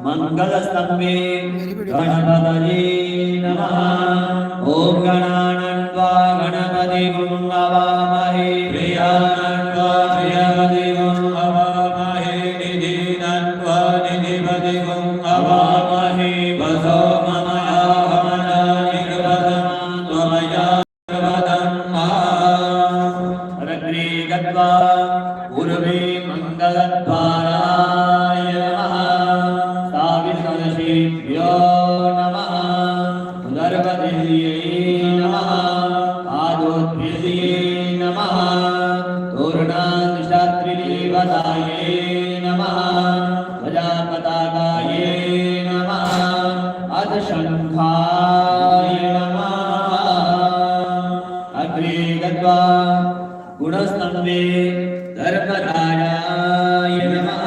मंगलस्तंभे गणपतये नमः। ओम गणानन्वा गणपतिं हवामहे प्रियानन्वा प्रियपतिं हवामहे निधिनन्वा निधिपतिं हवामहे वसो ममया हमना निर्वदं त्वमया निर्वदं अग्रे गत्वा पूर्वे मंगलद्वाराय नमः। सावित्रदशीभ्यो नमः। उदरपतिर्यै नमः। पादोद्भिर्यै नमः। तोरणादिशात्रिदेवतायै नमः। प्रजापताकायै नमः। अधशङ्खाय नमः। अग्रे गत्वा गुणस्तम्भे धर्मराजाय नमः।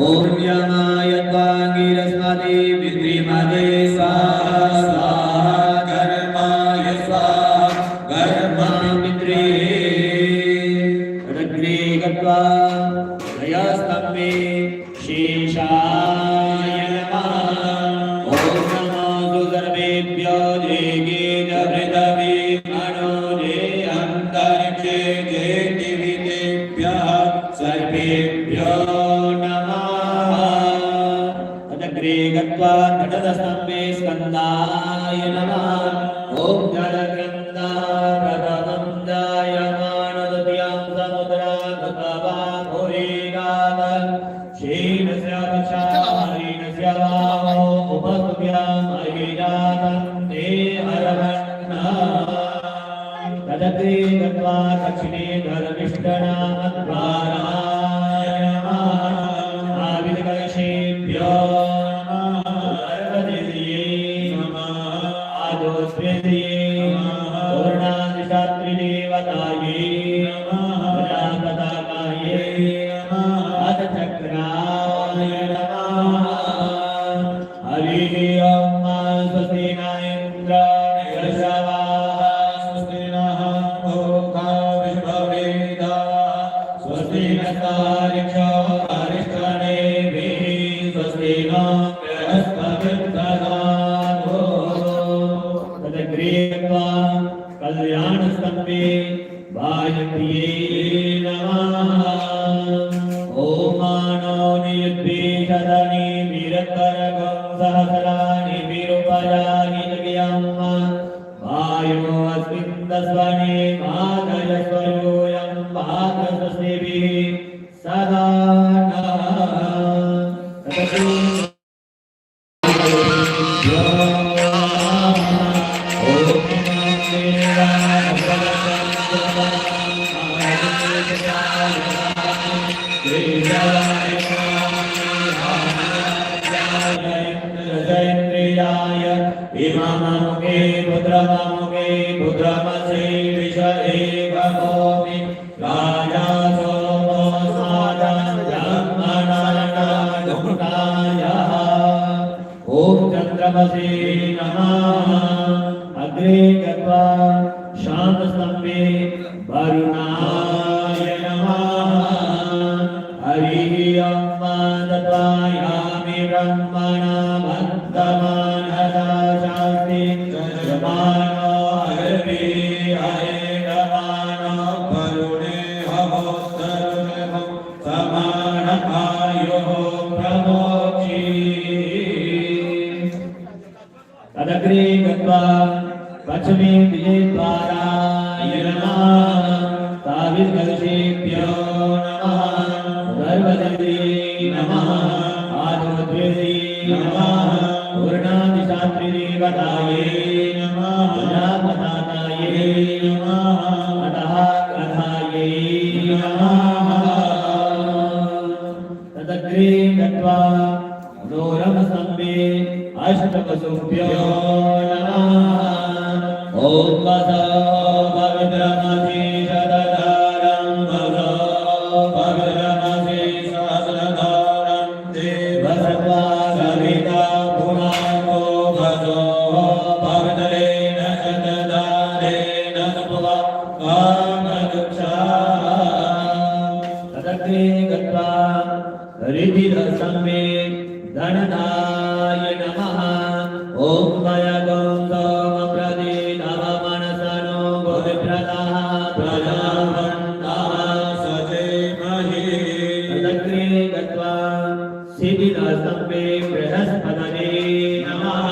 ओम यमाय त्वांगिरस्मते विद्रिमते स्वाहा स्वाहा कर्माय स्वाहा कर्मामित्रे अग्रे गत्वा त्रयस्तम्भे शेषाय नमः। ओम नमो सुसर्वेभ्यो जयगे जपृथवे मनो जय अन्तरिक्षे जय दिवितेभ्यः सर्वेभ्यो नमः। तदग्रे गत्वा तटस्थस्तम्भे स्कन्दाय नमः। ओम जलग्रन्थः प्रथमं जायमानो द्वितीयं समुद्रागतवा पुरीगात क्षीणस्य विशालीनस्य वामो उपस्तुभ्याम् अहिजातं ते हरवन्नः। तदग्रे गत्वा दक्षिणे धर्मिष्ठनामद्वाराय नमः। आविर्कलशेभ्यो नमः। पार्वतीयै नमः। आदोस्वेद्यै नमः। पूर्णादिशात्रिदेवतायै नमः। प्रजापताकायै नमः। अधचक्राय नमः। हरिः ओम् स्वस्ति न इन्द्राणि वृषभाः स्वस्ति नः पूषा विश्ववेदाः स्वस्ति नस्तार्क्ष्यो अरिष्टनेमिः स्वस्ति नो बृहस्पतिर्दधातु। तदग्रे गत्वा कल्याणस्तम्भे वायव्ये नमः। ओम मानो नियुद्धे शतनि वीरकरगं सहस्राणि वीरुपयानि जगयम् वायो अस्मिन् दस्वने मातयस्वयोऽयं पात्रस्वस्तिभिः सदा नः। इमामुखे पुत्रमामुखे पुत्रमसि विष एकभूमि राजा सोमो स्मादं ब्रह्मणानाय। ओम चन्द्रमसे नमः। अग्रे गत्वा शान्तस्तम्भे वरुणाय नमः। हरिः ओम् तत्त्वायामि ब्रह्मणा वर्तमानः शान्ति यमानो हरिः हयमानो वरुणे हवोत्तरं समानमायुः प्रमोक्षि। तदग्रे गत्वा पश्चिमे विजयद्वार वसो पवित्रमसि शतधारं वसो पवित्रमसि सहस्रधारं देवसत्त्वा सविता पुमानो वसो पवित्रेण शतधारेण सत्त्वा कामदुक्षा तदग्रे गत्वा हरिभिरसम्मे धनदाय नमः ॐ भयगं सोमप्रदीनवमनसनो बुद्धिप्रदः प्रजावन्तः सचेमहि तदग्रे गत्वा सिद्धिरसम्मे बृहस्पतये नमः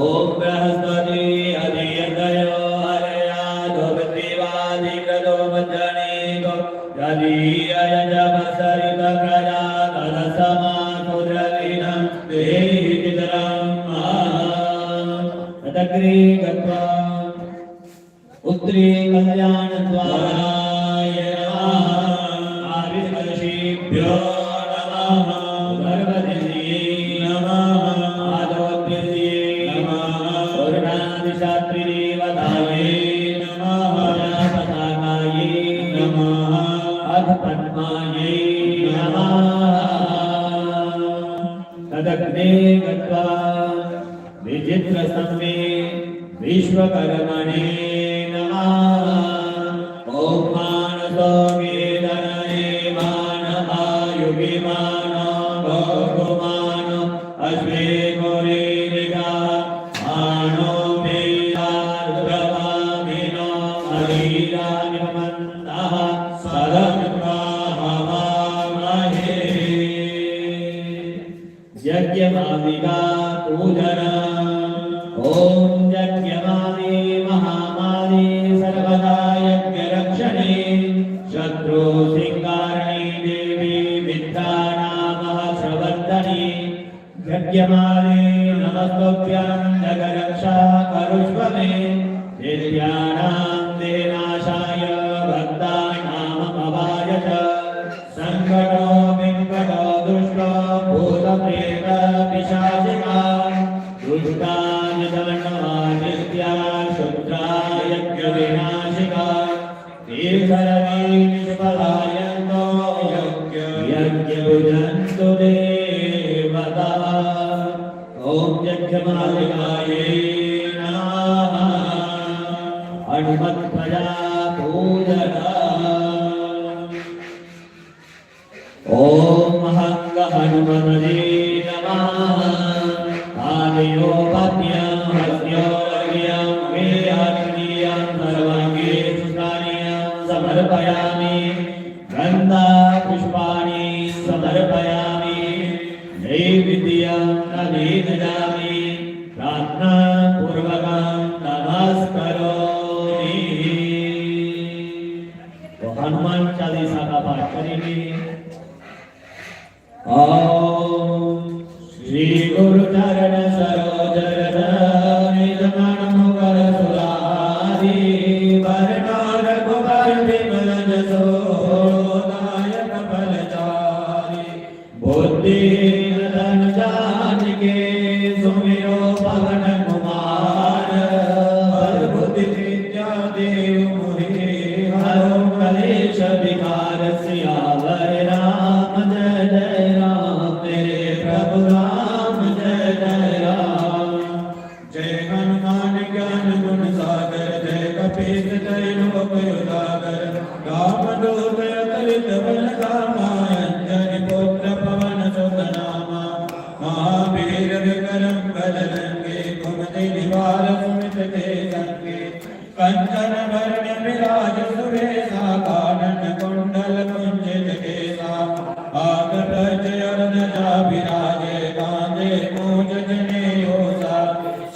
ॐ बृहस्पति अधियदयो हरयादो विद्वादिकृतो वज्जनेको यदीयजमसरित प्रजा तदसमाकुद्रविनं देहि पितरं तदग्रे गत्वा उत्तरे कल्याणद्वाराय नमः आविर्भषेभ्यो नमः गर्भदिव्ये नमः आदोद्भिर्ये नमः पूर्णादिशात्रिदेवताये नमः पताकाये नमः अधपद्मायै नमः तदग्रे गत्वा विचित्रसम्मे विश्वकर्मणे नमः ॐ मानसो वेदनये मानवायुविमानो भोगुमानो अश्वे गोरेरिगा मानो मेधाद्रवामिनो हरिरानिमन्तः सदमित्वा हवामहे यज्ञमाविका पूजना ॐ यज्ञमावे महामावे सर्वदा यज्ञरक्षणे शत्रुसिंहारिणी देवी विद्यानामः प्रवर्धने यज्ञमावे नमस्तुभ्यं जगरक्षा करुष्व मे दैत्यानां देनाशाय भक्तानामभवाय च संकटो विकटो दुष्टो भूतप्रेत पिशाचिका दुष्टानि दण्डमादित्या शुद्रा यज्ञविनाशिका ते सर्वे निष्फलायन्तो यज्ञभुजन्तु देवताः ॐ यज्ञमालिकायै नमः हनुमत्प्रजा पूजना ॐ हंग हनुमते नमः आदियोपत्यं हस्योर्घ्यं वेदाग्नियं सर्वाङ्गे पुष्पाणियं समर्पयामि गन्धा पुष्पाणि समर्पयामि नैवेद्यं नवेदयामि प्रार्थनापूर्वकं नमस्करोमि। तो हनुमान चालीसा का पाठ करेंगे। ओम श्री गुरु चरण सरोज रज निज मन मुकुर सुरारी वरना रघुबर विमल जसो दायक फलचारी बुद्धि धन जानिके सुमिरो पवन कुमार हर बुद्धि विद्या देव मुहि हरो कलेश विकार सियावर राम जय जय राम तेरे प्रभु राम जय जय राम। जय हनुमान ज्ञान गुण सागर जय कपीस जय लोक उजागर रामदूत अतुलित बल धामा अंजनी पुत्र पवन सुत नामा महावीर विक्रम बजरंगी कुमति निवार सुमित के संगे कंचन वरण विराज सुरेशा कानन कुंडल कुंजित केसा आग प्रचयर्नजा विराजे कांधे मूंज जनेऊ सा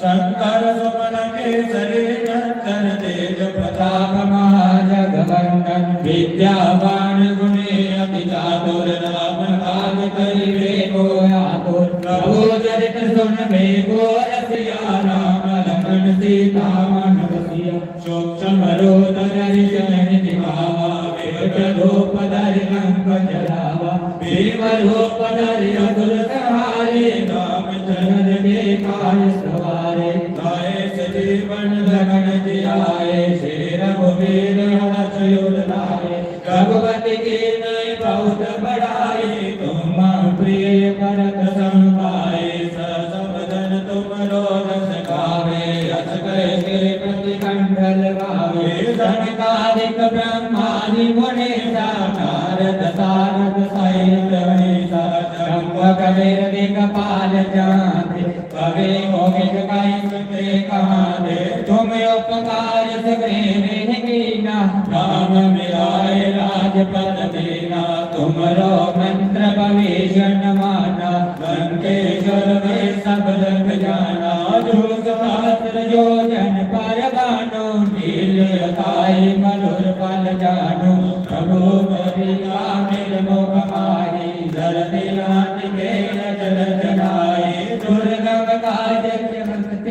शंकर सुमन केसरी नंदन तेज प्रताप महाजगवंदन विद्यावान गुणी अति चातुर राम काज करिबे को आतुर प्रभु चरित सुनबे को रसिया राम लखन सीता मन बसिया सूक्ष्म रोदन रिजन दिखावा वेद रूप धरि अंक जलावा देव रूप धरि अतुल सहारे राम चरण के काज सवारे गाय सजीवन लगन जियाए, श्री रघुवीर हर्ष उर लाए। रघुपति की नई बहुत बड़ाई, तुम प्रिय भरत सम भाई। सबदन तुमरो रस गावे, रस कहे प्रति कंठ लगावे। सनकादिक ब्रह्मादि मुनीसा, नारद सारद सहित अहिसा। ब्रह्म कबीर दिगपाल जाते, कवि मोहित कहि कहाते। तुम उपकार सुग्रीव कीना, राम मिलाए राजपद दीना। तुमरो मंत्र भविष्य माना, लंकेश्वर में सब लग जाना। जो सहस्र योजन पर बानो, नील ताई मधुर फल जानो। प्रभु करिया निर्मुख माही, धरती नाथ के नजर चढ़ाई। दुर्गम काज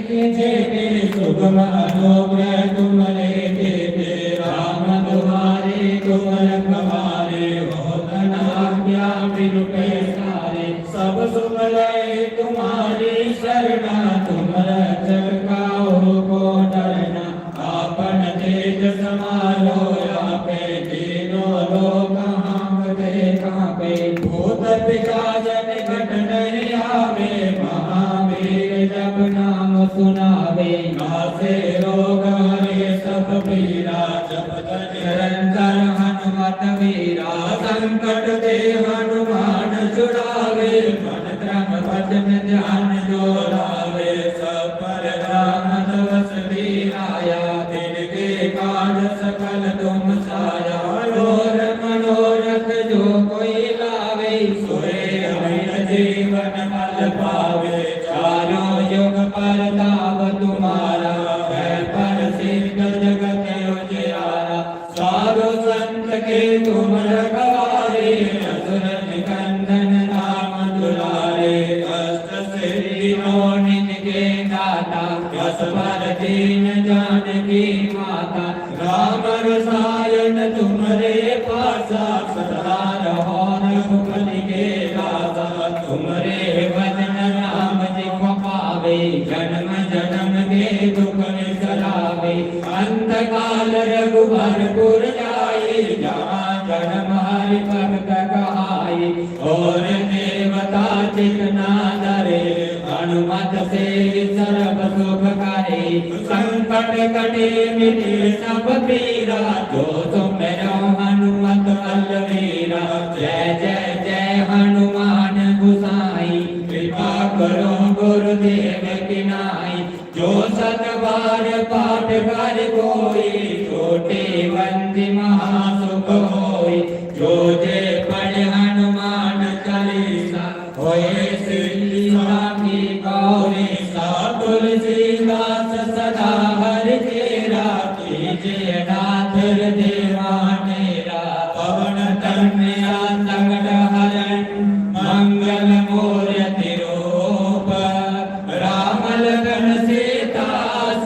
जेते, सुगम अनुग्रह तुमरे देते। राम तुम्हारे तुम रखवारे, होत न आज्ञा बिनु पैसारे। सब सुख लय तुम्हारी शरणा, तुम रक्षक काहू को डरना। आपन तेज समारो आपे, तीनों लोक हांकते कांपे। भूत पिशाच निकट नहीं आवे, महावीर जब नाम सुनावे। नासे रोग हरे सब पीरा, जपत निरंतर हनुमत वीरा। संकट ते हनुमान छुड़ावे, मन क्रम वचन ध्यान जो लावे। सब पर राम तपस वीराया, तिनके काज सकल तुम साया। और मनोरथ जो कोई लावे, सोए अमित जीवन फल पावे। चारों युग परताप तुम्हारा, है प्रसिद्ध जगत उजियारा। साधु संत के तुम रखवारे, असुर निकंदन नाम दुलारे। अष्ट सिद्धियों निनके दाता, यस पर दीन जानकी माता। राम रसायन तुमरे पासा, सदा रहो रघुपति के दासा। तुमरे वचन राम जिह्व पावे, जन्म जन्म के दुख विसरावे। अंत काल रघुबरपुर जाई, जहाँ जन्म हरि भक्त कहाई। और देवता चितना धरे, हनुमत से सर्व सुख करे। संकट कटे मिटे सब पीरा, जो सुमिरो हनुमत बलवीरा। जय जय जय हनुमान गोसाई, कृपा करो गुरुदेव की नाई। जो सत बार पाठ कर कोई, छोटे बंदी महासुख होई। जो जे पढ़े हनुमान चालीसा, होए सिद्धि साखी गौरी। सा तुलसीदास सदा हरि तेरा, कीजिए नाथ देवा मेरा। पवन तनया संकट हरण, मंगल मूर्ति रूप। राम लखन सीता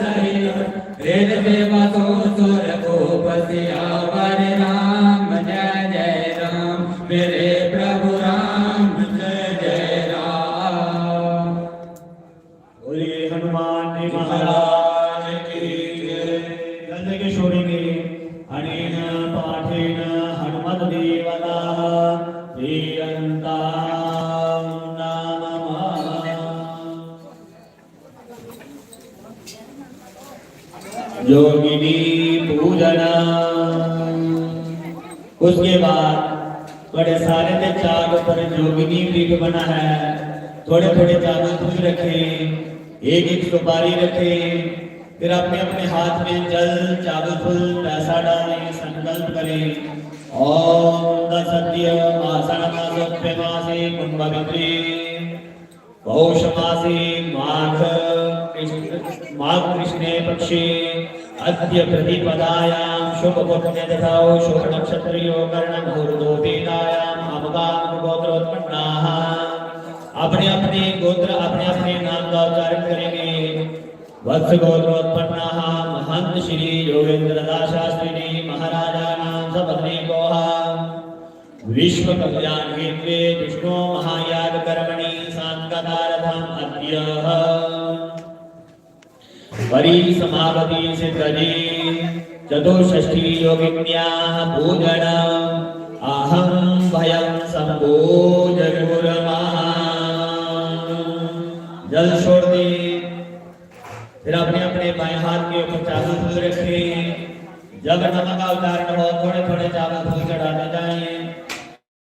सहित, हृदय बसो सुरभूप। सियावर राम जय जय राम, मेरे प्रभु राम जय जय राम। बोलिए हनुमान जी महाराज की जय। गंध किशोरी में अनेन पाठेन हनुमत देवता प्रियंता योगिनी पूजना। उसके बाद बड़े सारे ने चारों पर जोगिनी पीठ बना है। थोड़े थोड़े चावल फूल रखे, एक एक सुपारी रखे। फिर अपने अपने हाथ में जल चावल फूल पैसा डालें, संकल्प करें। ओम सत्य आषाढ़ मासोत्पे मासे कुंभवित्रे पौष मासे माघ कृष्णे पक्षे अद्य प्रतिपदायां शुभ पुण्यतिथौ शुभ नक्षत्रियो कर्णमुहूर्तोपेतायां अमुकाम गोत्रोत्पन्नाः। अपने अपने गोत्र अपने अपने नाम का उच्चारण करेंगे। वत्स गोत्रोत्पन्नाः महंत श्री योगेंद्र दास शास्त्री महाराजानां सपत्नीकोः। विश्व कल्याण हेतवे विष्णु महायाग कर्मणि सांकतार्थम अद्य वरी समापति सिद्धि चतुष्षष्ठी योगिन्याः पूजन अहं भयं संभोज गुरुमः। जल छोड़ दी, फिर अपने अपने बाएं हाथ के ऊपर चावल फूल रखे। जब नमक का उच्चारण हो थोड़े थोड़े चावल फूल चढ़ाते जाएं।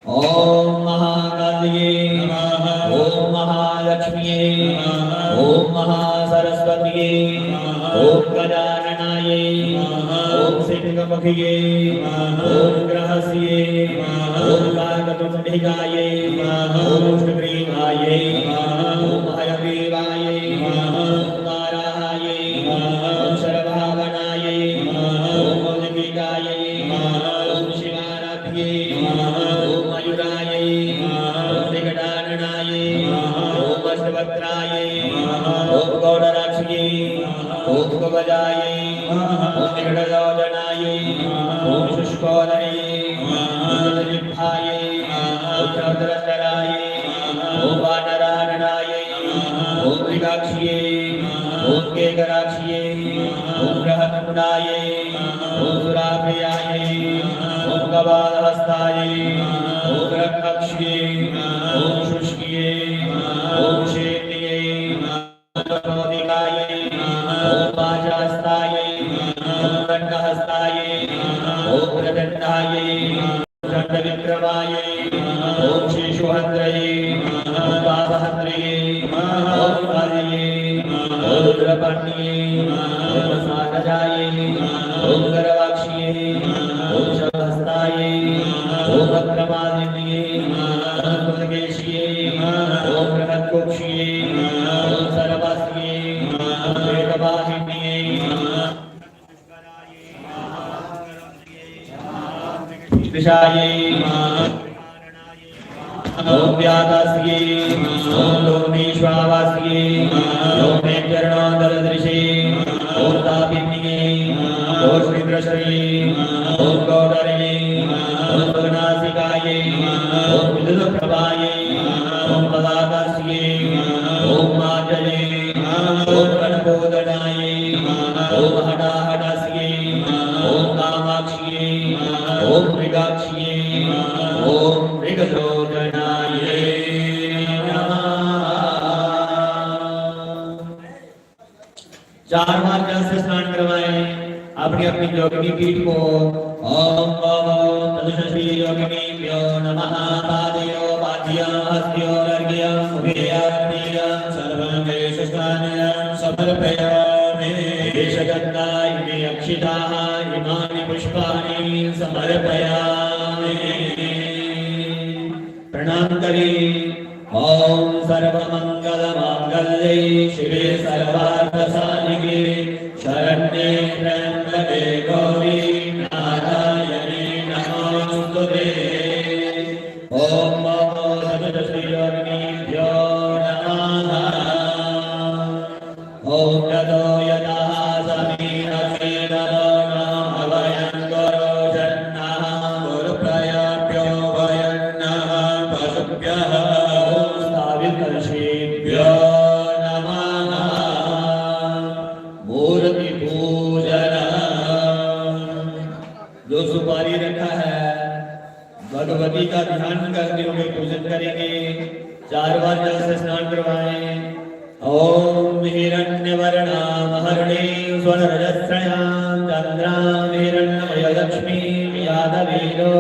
ओम महाकालिये नमः, ओम महालक्ष्मीये नमः, ओम महासरस्वतीये नमः, ओम गजाननाये नमः, ओम सिंहमुखिये नमः, ओम ग्रहस्ये नमः, ओम काकतुण्डिकाये नमः, ओम शुक्रीवाये नमः, ओम हयग्रीवाये नमः, ओम नारायणाये नमः, ओम सर्वभावनाये नमः, ओम मौलिकाये नमः, ओम शिवाराध्ये नमः, ओम मयूराये नमः, ओम विकटाननाये नमः, ओम अष्टवक्त्राये नमः, ओम गौडराक्षिये नमः, ओम गजाये नमः, ओम विकटयोजनाये नमः, ओम शुष्कोदरये नमः, ओम जिह्वाये नमः, ओम चौद्रस्तराये नमः, ओम वानराननाये नमः, ओम मृगाक्षिये नमः, ओम केकराक्षिये नमः, ओम बृहन्मुण्डाये नमः, ओम सुराप्रियाये नमः, ओम कपालहस्ताये नमः, ओम रक्तक्षिये नमः, ओम शुष्किये नमः, ओम शेतिये नमः, ओम मोदिकाये नमः, ओम पाशहस्ताये नमः, ओम दण्डहस्ताये नमः, ओम प्रदण्डाये नमः, दण्डविक्रमाये नमः, ओम शिशुहन्त्रये नमः, ओम पापहन्त्रये नमः, ओम कालये नमः, ओम रुद्रपर्णिये नमः, ओम सागजाये नमः, ओम गर्वाक्षिये नमः, ओम शवहस्ताये नमः, ओम भद्रमालिन्ये नमः, ओम कुलकेशिये नमः, ओम बृहत्कुक्षिये नमः, ओम सर्वस्ये नमः, ओम वेदवाहिन्ये नमः, विशाये नमः, ओम व्यादास्ये नमः, ओम लोमेश्वावास्ये नमः, ओम चरणोदरदृशे नमः, ओम तापिन्ये नमः, ओम श्रीकृष्णे नमः, ओम गौडर्ये नमः, ओम सुगनासिकाये नमः, ओम विद्युतप्रभाये नमः, ओम पदाकास्ये नमः, ओम माजये नमः, ओम गणपोदनाये नमः, ओम हटाहटास्ये नमः, ओम कामाक्ष्ये नमः, ओम मृगाक्ष्ये नमः, ओम मृगलोचनाये नमः। चार बार जल से स्नान करवाएं अपनी अपनी योगिनी पीठ को। ओम तदुषश्री योगिनीभ्यो नमः। पादयो पाद्यं हस्त्यो अर्घ्यं उभयतीरं सर्वं देशस्नानं समर्पयामि। देशगन्धा इमे अक्षिताः इमानि पुष्पाणि समर्पयामि। प्रणाम करें। ओम सर्वमंगलमांगल्ये शिवे सर्वार्थसाधिके शरण्ये त्र्यंबके गौरी नारायणी नमोस्तुते। ओम सप्तश्रीयोगिनीभ्यो नमः। ओम ततो यतः समीनसे नमो अभयं गुरुजन्नः गुरुप्रयाभ्यो भयन्नः पशुभ्यः कलशेभ्यो नमः। मूर्ति पूजन। जो सुपारी रखा है भगवती का ध्यान करते हुए पूजन करेंगे। चार बार जल से स्नान करवाएं। ओम हिरण्यवर्णां हरिणीं स्वर्णरजस्रयां चन्द्रां हिरण्मय लक्ष्मीं यादवेदो।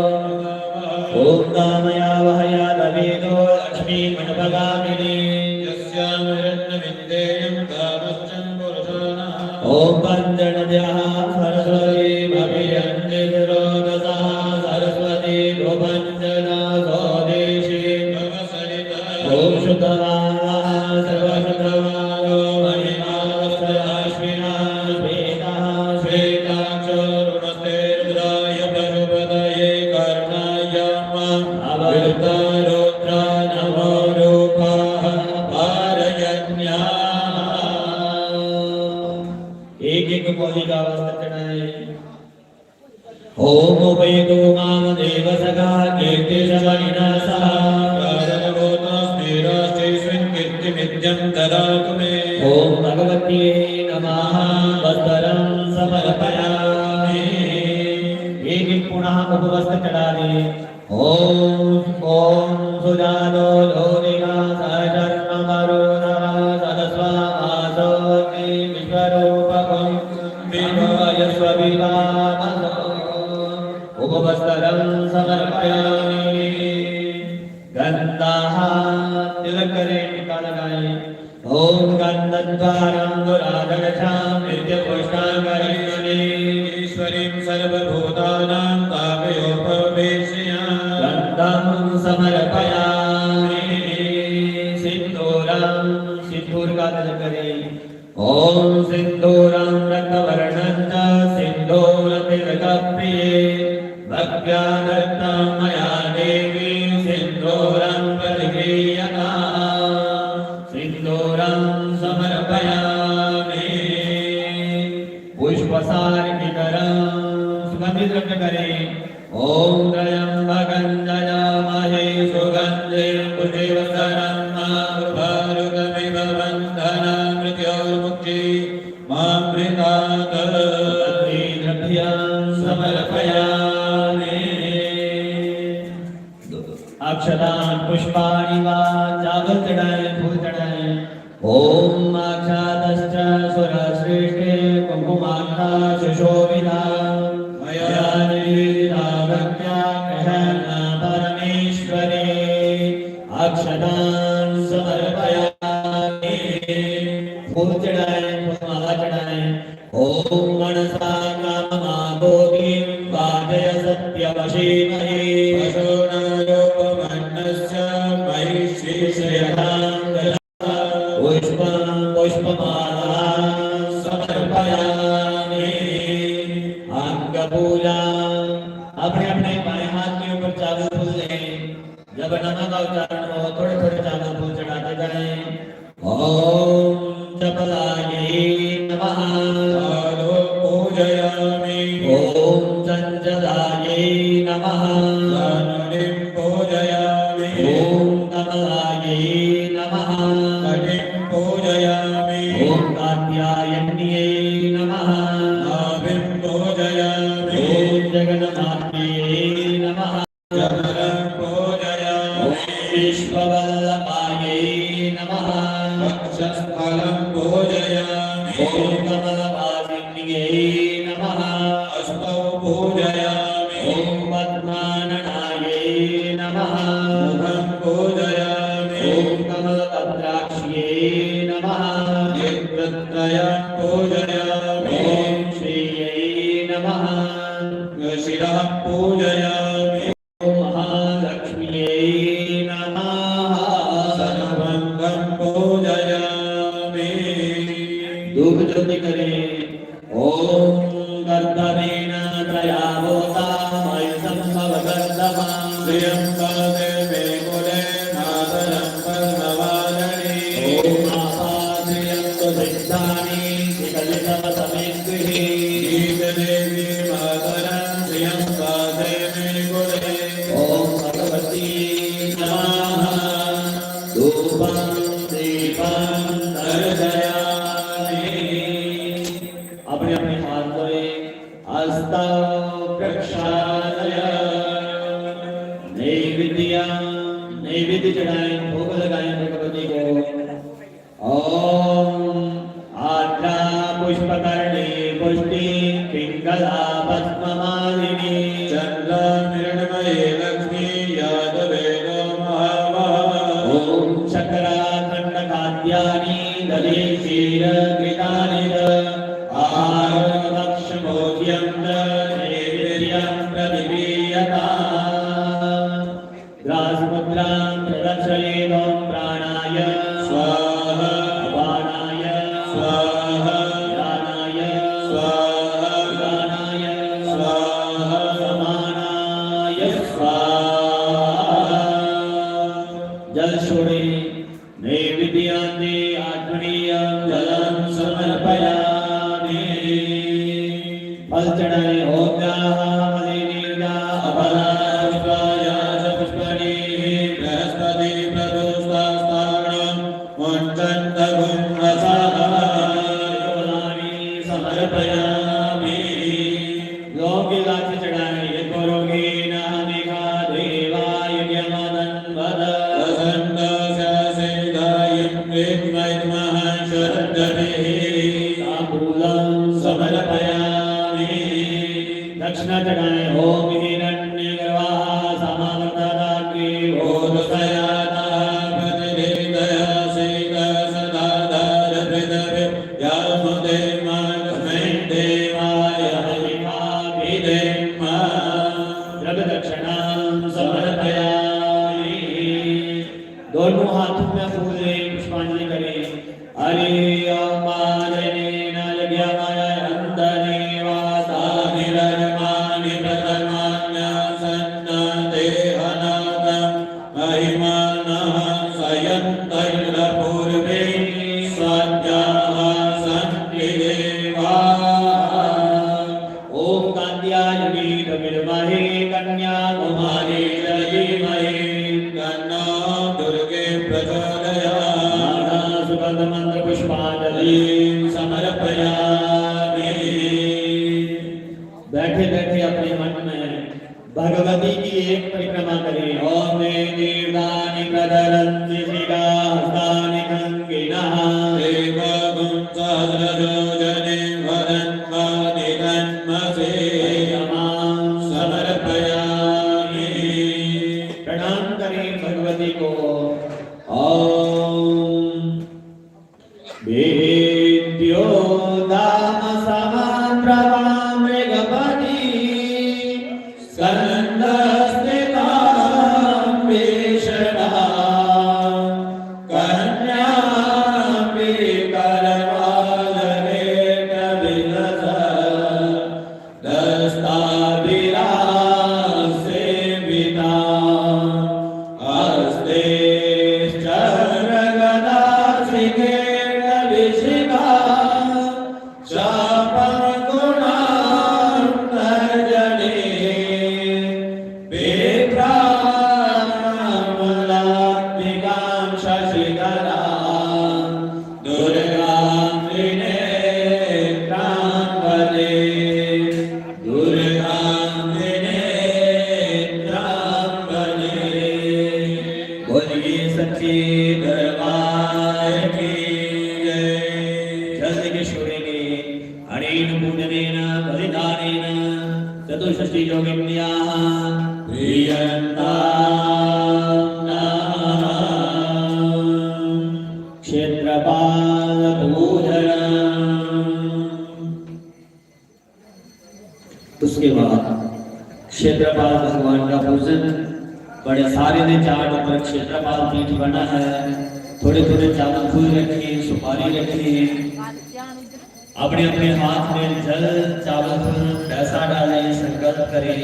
ओम कामयावह यादवेदो लक्ष्मीं मनोपगामिनी यस्यां हिरण्यविन्देयं कामश्चं पुरुषाणाम्। ओम वन्दनद्याः सरस्वती भविरन्निरोदसा सरस्वती गोपञ्चना स्वदेशे भवसरिता। ओम शुद्धवाः सर्वशुद्धवायो महिमावस्त्रश्विना श्वेताः श्वेताक्षरुणस्तेरुद्राय पशुपतये कर्णाय अवरुद्र नमो रूपाः पारयज्ञाः। एक एक बोली का अवस्था चढ़ाए। ओम उपेतो माम देव सखा कीर्तिशमनिना सह कारणभूतोऽस्मि राष्ट्रे स्विन् कीर्तिमिद्यं ददातु मे। ओम भगवत्यै नमः वस्त्रं समर्पयामि एक पुनः उपवस्त्र चढ़ा दे ओम सुजातो लोलिका सहजन्मरुणः सदस्वासो विश्वरूपकं विभवयस्व विभावसो उपवस्त्रं समर्पयामि गन्धाः तिलक करें टीका लगाएं ओम गन्धद्वारं दुराधरक्षां नित्यपुष्टाकरिष्ये ईश्वरीं सर्वभूतानां तापयोपवेशयामि गन्धं समर्पयामि सिन्दूरं सिन्दूर का तिलक करें ओम सिन्दूरं रक्तवर्णं च सिन्दूरतिलकप्रिये भक्त्या दत्तं मया देवी सिन्दूरं प्रतिगृह्यताम् सिन्दूरं समर्पयामि पुष्पसारिणीकरं सुगन्धिद्रव्य करें ॐ त्र्यम्बकं यजामहे सुगन्धिं पुष्टिवर्धनं मारुतमिव बन्धनं मृत्योर्मुक्तिमामृतात् द्रव्यं समर्पयामि अक्षतान् पुष्पाणि वा चावल चढ़ाएं फूल चढ़ाएं ओम अक्षातश्च सुरश्रेष्ठे कुङ्कुमाक्षा सुशोभिता मया निवेदिता भक्त्या गृह्णाना परमेश्वरे अक्षतान् समर्पयामि फूल चढ़ाएं पुष्पमाला चढ़ाएं ओम मनसा काममाभूतिं वाजय सत्यवशीमहे पुष्पं पुष्पमाला समर्पयामि अंगपूजा अपने अपने बाएं हाथ के ऊपर चावल फूल दें जब नमः का उच्चारण हो थोड़े थोड़े चावल फूल चढ़ाते जाएं ओम चपलायै नमः पूजयामि ओम चंचलायै नमः पूजयामि ओम कमलायै नमः पूजयामि ओम कात्यायन्यै नमः नाभिं पूजयामि ओम जगन्नाथ्यै नमः जगन्नाथं पूजयामि ओम विश्ववल्लभायै नमः वक्षस्थलं पूजयामि ओम कमलवासिन्यै नमः अस्तौ पूजयामि ओम पद्माननायै नमः मुखं पूजयामि ओम कमलपत्राक्ष्यै नमः नेत्रत्रयं पूजयामि ओम श्रियै नमः शिरः पूजयामि ओम महालक्ष्म्यै नमः सर्वं पूजयामि धूप ज्योति करें ओम गर्दनेन त्रयावोता मयसं भवगर्दमा श्रियं कादेवे कुले मातरं परमवादने ओम आपाश्रियं तु सिद्धानि विकलितव समेद्विहि देवी मातरं श्रियं कादेवे कुले ओम भगवती नमः धूपं दीपं दर्शयामि अपने अपने हाथ धोए हस्तौ प्रक्षालय नैवेद्य चढ़ाएं भोग लगाएं भगवती को ओम आद्रा पुष्पकर्णी पुष्टि पिंगला पद्ममालिनी चंद्र मृण्मये लक्ष्मी यादवेदो महामः ओम शक्राखंड खाद्यानि दधि क्षीर घृतानि आहारभक्षमोद्यं नैवेद्यं प्रतिगृह्यताम् राजमुद्रां प्रदर्शयेत् प्राणाय स्वाहा अपानाय स्वाहा यानाय स्वाहा गानाय स्वाहा समानाय स्वाहा जल छोड़े नैवेद्यान्ते आत्मनीयं जलं समर्पयामि फल चढ़ाए ओम्याः मलिनीर्या अपरा पुष्पाया च पुष्पणी बृहस्पति प्रदोषास्तारणं मुञ्चन्तगुं रसः दक्षिणा चढ़ाएं। ओम हिरण्यगर्भाः समावर्तदाग्रे ओम ओदसयाता प्रतिदेवया सीता सदा दार पृथ्वी यामुदे मानस्मै देवाय महिमाभिधेम द्रव्य दक्षिणा समर्पयामि। दोनों हाथों में फूल ले पुष्पांजलि करें। हरि ओम मालिनेन यज्ञमाय अंतने वासा निरर्माणि प्रथमान्यासन्न देहनाथं महिमानः सयन्तैलपूर्वे स्वाद्याः सन्ति देवाः। ओम कांत्याय वीरविद्महे कन्याकुमारी धीमहि तन्नो दुर्गे प्रचोदयात्। सुगंध मंत्र पुष्पांजलि समर्पयामि। बैठे बैठे अपने मन में भगवती की एक परिक्रमा करें। ओम दीर्घानि प्रधरन्ति शिखा हस्तानि कंकिनः देवगुं सहस्रयोजने वदन्वादि तन्मसे समर्पयामि। प्रणाम करें भगवती को। ओम वेद्यो दाम समान्द्रवा मृगपति स्कन्दस्थितां वेषणा कन्यापि करवालवेटविलस दस्ताभिरासेविता हस्ते चरगदा श्रीकेटविशिखा शापगुणान्तर्जने विभ्रामलात्मिकां शशिधरां दुर्गां त्रिनेत्रां वदे दुर्गां त्रिनेत्रां वदे। बोलिए सच्चे दरबार की जय। जल्द के शूरेणे हरेण पूजनेन बलिदानेन चतुष्षष्टि योगिन्याः प्रियन्तां नमः। क्षेत्रपाल पूजनम्। उसके बाद क्षेत्रपाल भगवान का पूजन बड़े सारे ने चार ऊपर क्षेत्रपाल पीठ बना है। थोड़े थोड़े चावल फूल रखिए, सुपारी रखिए। अपने अपने हाथ में जल चावल फूल पैसा डालें, संकल्प करें।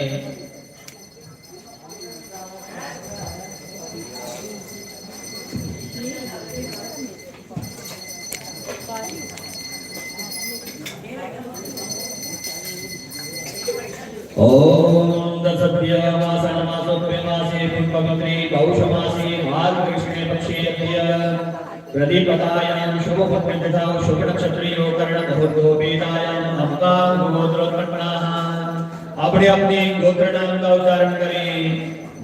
ओम दशभ्यमासनमासोप्यमासे पुष्पविक्रे पौषमासे मार्गकृष्णे पक्षे प्रतिपदायां शुभपत्नितथां शुभनक्षत्रियो कर्णमुहूर्तो वेदायां अमुकां गोत्रोत्पन्नाः। अपने अपने गोत्र नाम का उच्चारण करें।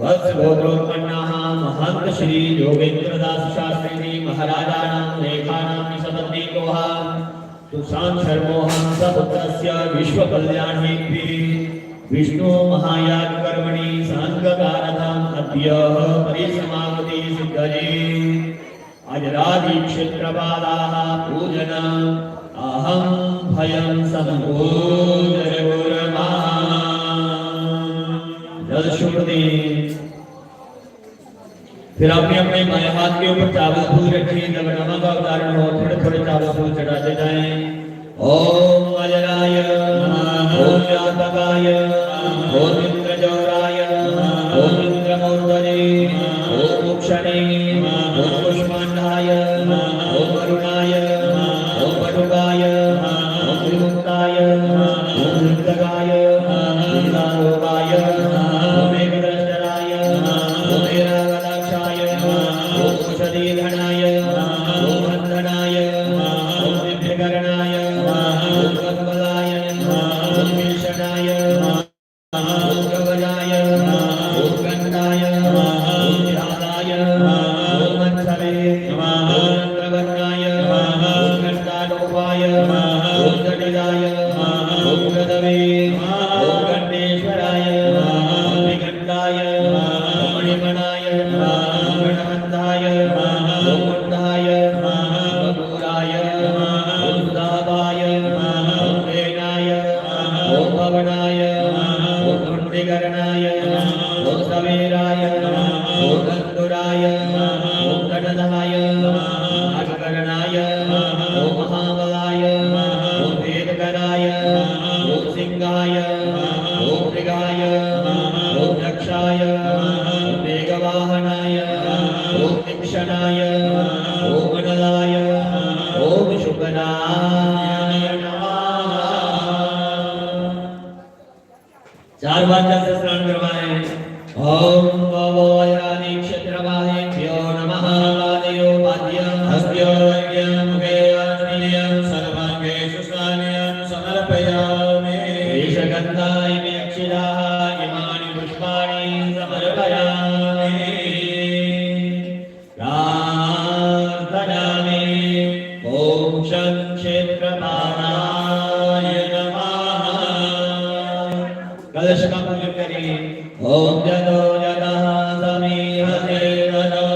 वत्स गोत्रोत्पन्नाः महंत श्री योगेंद्र दास शास्त्री जी महाराजानां लेखानां सपत्नीकोः सुशांत शर्मोहं सपुत्रस्य विश्वकल्याणेभिः विष्णु महायाग कर्मणि संगकारताम् अद्य परिसमागति सिद्धये। अजरादि क्षेत्रपालाः पूजनम् अहं भयं सम्भूतगुरुर्मा। जल शुभ दें। फिर अपने अपने बाएं हाथ के ऊपर चावल फूल रखिए। जब नमः का उच्चारण हो थोड़े थोड़े चावल फूल चढ़ाते जाएं। ओम अजराय ओम व्यापकाय ओम इंद्रजौराय ओम इंद्रमूर्धने ओम मोक्षणे ओम पुष्पांडाय ओम अरुणाय ओम पटुकाय ओम विमुक्ताय ओम मृतकाय ओम नीलालोकाय ओम एकदृष्टराय ओम ऐरावताक्षाय ओम औषधीधनाय ओम बन्धनाय ओम दिव्यकरणाय ओम कद्मलाय ओम विलक्षणाय ओम गवयाय ओम गन्धाय ओम ध्यानाय ओम मच्छवे ओम नन्द्रवर्णाय ओम गन्धालोपाय ओम जटिलाय ओम गदवे ओम ओम कुंडीकरणाय ओम सवेराय ओम धनुराय ओम गणधाय नागकरणाय ओम महाबलाय ओम वेदकराय ओम सिंहाय ओम मृगाय ओम रक्षाय ओम मेघवाहनाय ओम निक्षणाय ओम नलाय ओम शुभनाय नमः। 4 बार जल से स्नान करवाएं। ओम भवोयरानि क्षेत्रवाहेभ्यो नमः। वादयो वाद्यं हस्त्यो यज्ञं मुखे आत्मीयं सर्वाङ्गेषु स्नान्यं समर्पयामि ईशगन्धाय मे अक्षिराः इमानि पुष्पाणि समर्पयामि। प्रार्थयामि ॐ शं क्षेत्रपालाय नमः। कलश का पूजन करें। ओम जनो जनः समीहते ततो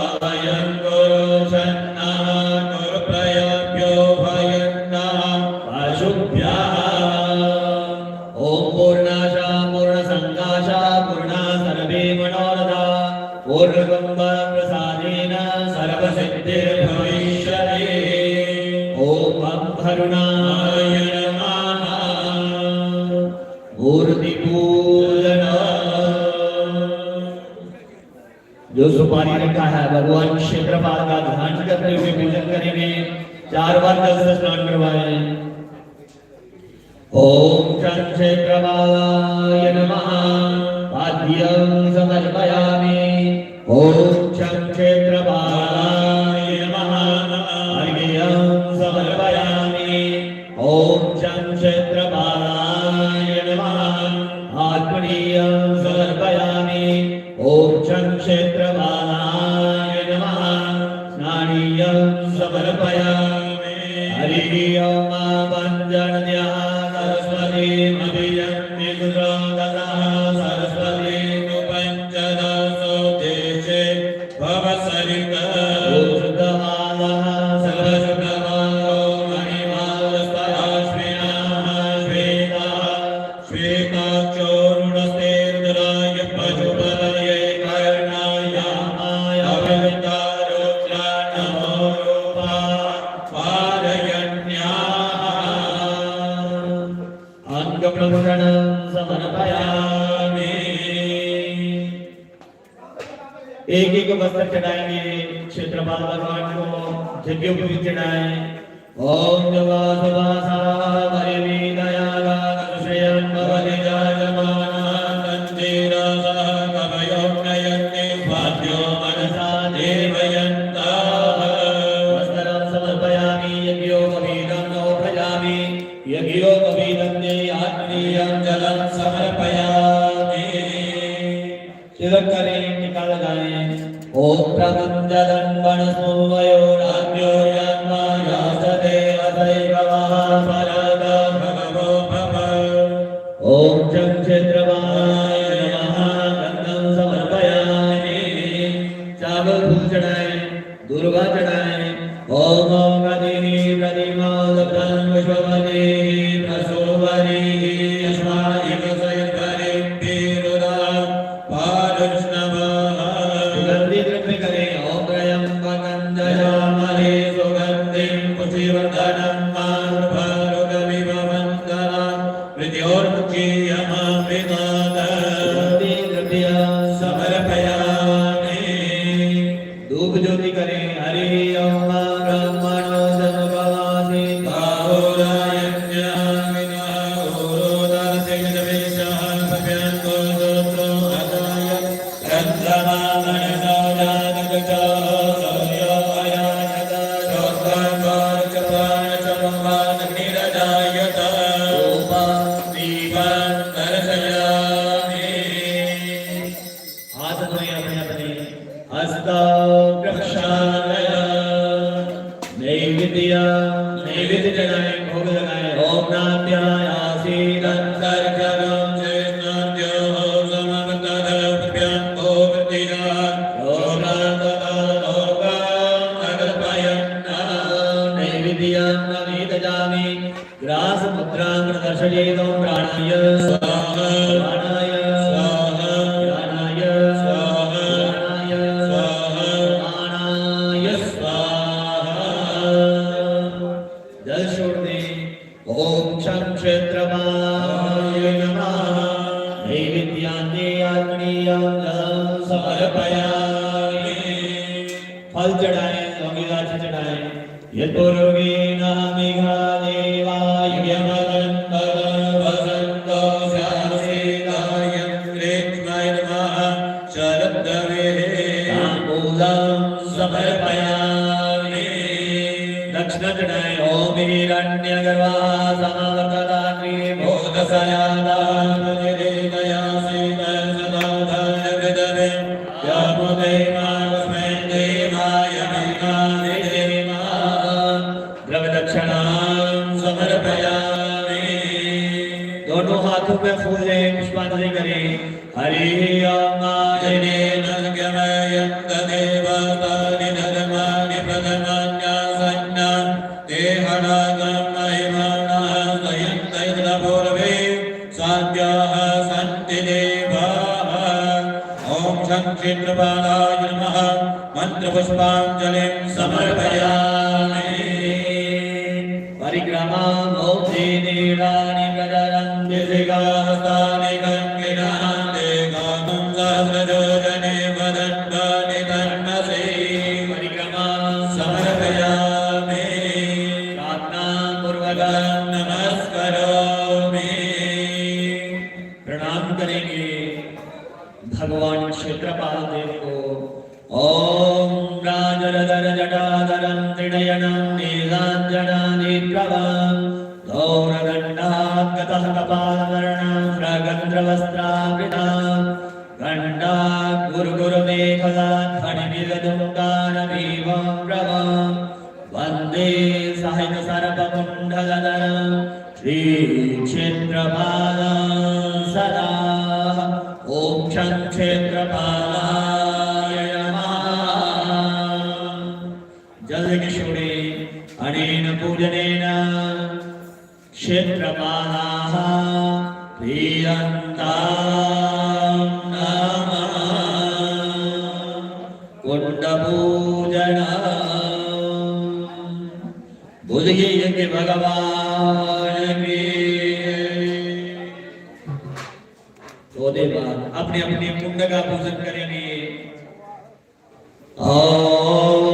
अभयं गुरु शन्नः गुरु प्रयभ्यो भयन्नः अशुभ्यः। ओम पूर्णाशा पूर्णसङ्काशा पूर्णा सर्वे मनोरथा पूर्णकुम्भ प्रसादेन सर्वसिद्धिर्भविष्यति। ओम भरुणाय नमः। मूर्ति पूजन। जो सुपारी रखा है भगवान क्षेत्रपाल का ध्यान करते हुए पूजन करेंगे। 4 बार जल से स्नान करवाएं। ओम शं क्षेत्रपालाय नमः। पाद्यं समर्पयामि। ओम शं क्षेत्रपालाय नमः। अर्घ्यं समर्पयामि। ओम शं क्षेत्रपालाय नमः। आत्मनीयं समर्पयामि। ओम शं क्षेत्रपालाय नमः। स्नानीयं समर्पयामि। हरिः ओम वन्दन्यः सरस्वती अभियन्ति सुरोदसः सरस्वती सरस्वती पञ्चदशो देशे भवसरितः शुद्धमालः सरस्वतमालो मणिमालस्तराश्विनः श्वेतः श्वेताक्षोरुणस्तेर्दराय पशुपतये कर्णाय रामाय अभिरुद्रा नमो रूपा पारयन्याः अंगप्रभूषणं समर्पयामि। एक एक वस्त्र चढ़ाएंगे। क्षेत्रपाल भगवान को यज्ञ भी चढ़ाएं। ओम जवासुवासा परिवीदयागाश्रयं भवति जायमानः तन्दिरसः कवयो नयन्ति स्वाद्यो मनसा देवयन्तः वस्त्रं समर्पयामि। यज्ञोपवीतं नो भजामि। यज्ञोपवीतं ते आत्मीयं जलं समर्पयामि। तिलक करें, टीका लगाएं। ओम प्रबंधनं वनस्मयो राज्ञो यन्मायासते अथैवः परदं भगवो भव ओम शं क्षेत्रपालाय नमः। गन्धं समर्पयामि। चावल फूल चढ़ाएं। दुर्वा चढ़ाएं। ओम गतिः प्रतिमालतं विश्वपतिः प्रसूवरिः अस्मादिवसैर्वरिभिरुदा पारुष्णवः सुगंधि द्रव्य करें। ओम त्र्यंबकं दयामहे सुगन्धिं पुष्टिवर्धनं मारुभारुगमिव वन्दनात् मृत्योर्मुखीयमामृतात् सुगंधि द्रव्य समर्पयामि धूप ज्योति करें। हरि ओम ब्रह्मणो जन्मवासी हाथ धोएं अपने अपने। हस्ता प्रक्षालय। नैवेद्य नैवेद्य चढ़ाएं, भोग लगाएं। ओम नाट्यायासीदन्तर्जगं नैवेद्यं नवेदयामि। ग्रासमुद्रां प्रदर्शयेदं प्राणाय यत्पुरुगेण मेघादेवाय वसन्तो शासीदायन्द्रेत्माय नमः शरद्धवे ताम्बूलं समर्पयामि दक्षिणजनाय ओम हिरण्यगर्भा समावर्तदाग्रे बोधसयादाननिरेकया सीतसदाधारविदवे यामुदे मागस्मै देवाय मेघादेवा द्रव्यदक्षिणां समर्पयामि दोनों हाथों में फूल ले पुष्पांजलि करें हरि ओम आदिने देवतानि धर्माणि प्रथमान्यासन्ना ते हणागमहिमानः संयन्तैर्नपूर्वे साध्याः सन्ति देवाः ॐ शङ्खिन्द्रपादाय नमः मन्त्रपुष्पाञ्जलिं समर्पयामि परिक्रमा मोक्षे नीराणि प्रचरन्ति दिगास्तानि गङ्गिनः देगामं सहस्रयोजने वदन्तानि तन्मसे परिक्रमा समर्पयामि प्रार्थनापूर्वकं नमस्करोमि प्रणाम करेंगे भगवान क्षेत्रपाल देव को ओम राजरधर जटाधरं त्रिनयनं नीलाञ्जनानेत्रवं गौरगण्डागतः कपालवर्णं स्रगन्ध्रवस्त्रावृतां गण्डा गुरुगुरुमेखलाध्वनिविदुङ्गारवीवं प्रवं वन्दे साहित्यसर्पकुण्डलधरं श्रीक्षेत्रपालं सदा ॐ शं क्षेत्रपालाय नमः जलकिशोरे अनेन पूजनेन क्षेत्रपालाः प्रीयन्तां नमः कुण्डपूजना बोलिए यज्ञ भगवान की थोड़े बाद अपने अपने कुंड का पूजन करेंगे ओम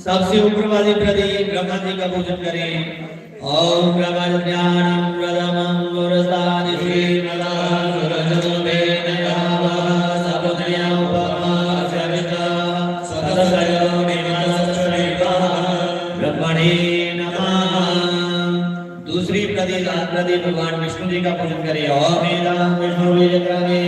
सबसे ऊपर वाली प्रदीप ब्रह्मा जी का पूजन करें ओम ब्रह्मज्ञानम प्रथमं गुरुसानि श्रीमदा सुरजोमेनयावा सपुत्र्योपमा सविता सतसयो निवासश्रीवा ब्रह्मणे नमः दूसरी प्रदीप भगवान विष्णु जी का पूजन करें ओम वेदां विष्णु विजयकरे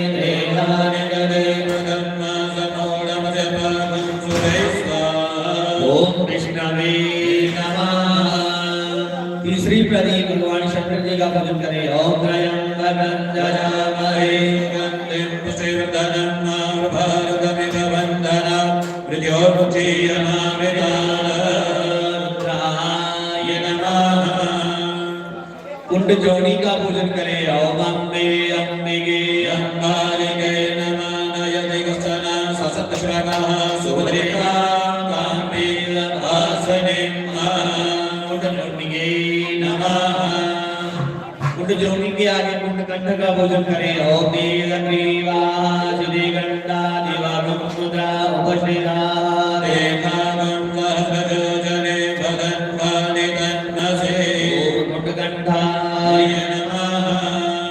ओम कृष्णवे नमः तीसरी प्रदीप भगवान शंकर जी का पूजन करें ओम त्र्यंबकं यजामहे रुद्राय नमः कुंड जोड़ी का पूजन करें ओम अम्बे अम्बिके अम्बालिके नमः नयदिगस्तना ससत्श्रवः सुभद्रिका कुंड जोड़ी के आगे कुंड कंठ का पूजन करें ओम नीलग्रीवा सुधिगंधा दिवामुद्रा उपस्थिता देखागं सहस्रयोजने वदन्तानि तन्मसे कुंड कंठाय नमः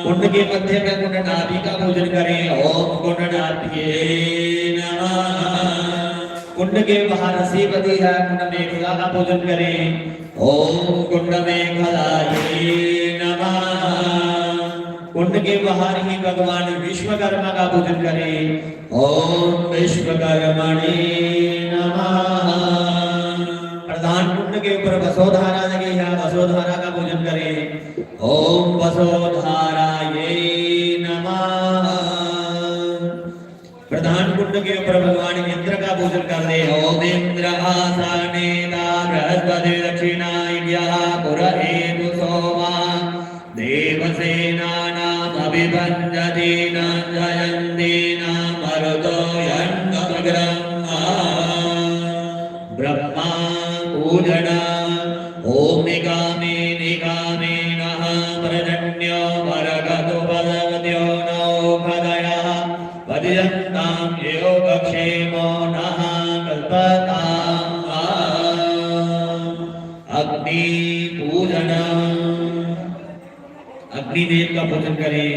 कुंड के मध्य में कुंड नाभि का पूजन करें ओम कुंड नाभ्ये नमः कुंड के बाहर सीपति है कुंड मेखला का पूजन करें ओम कुंड मेखलाय नमः कुंड के बाहर ही भगवान विश्वकर्मा का पूजन करें ओम विश्वकर्मणे नमः प्रधान कुंड के ऊपर वसोधारा लगी है वसोधारा का पूजन करें ओम वसोधाराय नमः प्रधान कुंड के ऊपर भगवान इंद्र का पूजन कर दे ओम इंद्र आसने बृहस्पति दक्षिणाय पुरहेतु सोमा देवसेनानाम् अभिभञ्जतीनां जयन्तीनां मरुतो यन्नग्रह्मा ब्रह्मा पूजना ओम निगामे निगामेनः पर्जन्यो वर्गतो पदवद्यो नो खदयः पदियन्तां योगक्षेमो नः कल्पताम् का पूजन करें।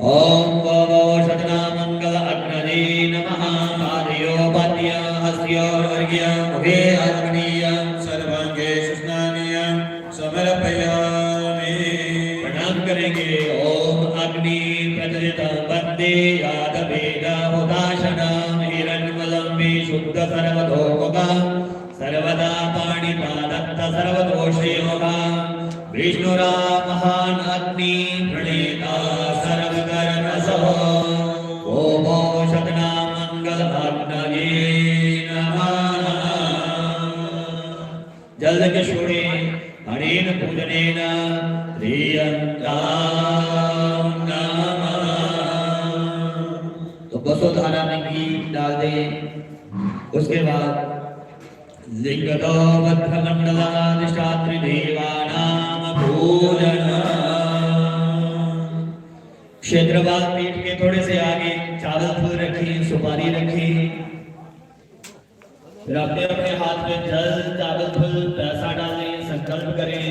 ओम गो सतना मंगल अग्नये नमः। पादयो पाद्य हस्यो अर्घ्य मुखे अर्पणीय सर्वांगे स्नानीय समर्पयामि। प्रणाम करेंगे। ओम अग्नि प्रज्वलित वंदे यादवेद हुताशनम हिरण्यमलम्बी शुद्ध सर्वतोमुखा सर्वदा पाणिपादत्त सर्वदोषयोगा विष्णुरा महान अग्नि प्रणीता सर्वकर्मसः। ओम सतना मंगल अग्नये नमः। जल के छोड़े हरेन पूजनेन प्रियंताम नमः। तो वसुधारा में घी डाल दे। उसके बाद लिंगतो भद्रमंडलाधिष्ठात्री देवानाम पूजन। क्षेत्रवाद पीठ के थोड़े से आगे चावल फूल रखें, सुपारी रखें। फिर अपने अपने हाथ में जल चावल फूल पैसा डालें, संकल्प करें।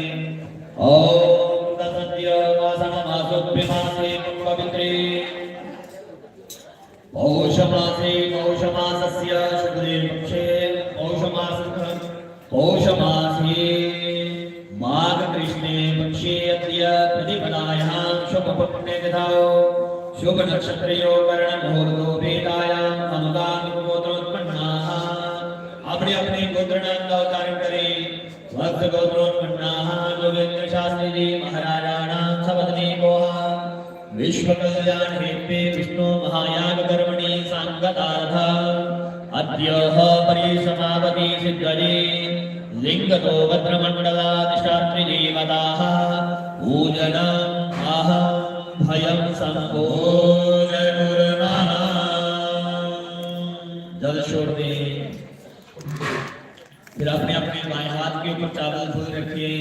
ओम तत्सत्य वासनमासोऽप्यमासे पवित्रे पौषमासे पौषमासस्य शुक्ले पक्षे पौषमासे माघ कृष्णे पक्षे अद्य प्रतिपदायां शुभपुण्यतिथौ शुभ नक्षत्रयो कर्णमुहूर्तो वेदायां अमुदानुगोत्रोत्पन्नाः। अपने अपने गोत्रनाम का उच्चारण करें। भक्त गोत्रोत्पन्नाः योगेंद्र शास्त्री जी महाराजानां सपत्नीकोः विश्व कल्याण हेतवे विष्णु महायाग कर्मणि सांगतार्थ अद्यः परिसमापति सिद्धये लिंगतो भद्रमंडलाधिष्ठात्री देवताः पूजनम् अहं भयं संपूर्णः। जल छोड़ दे। फिर अपने अपने बाएं हाथ के ऊपर चावल फूल रखिए।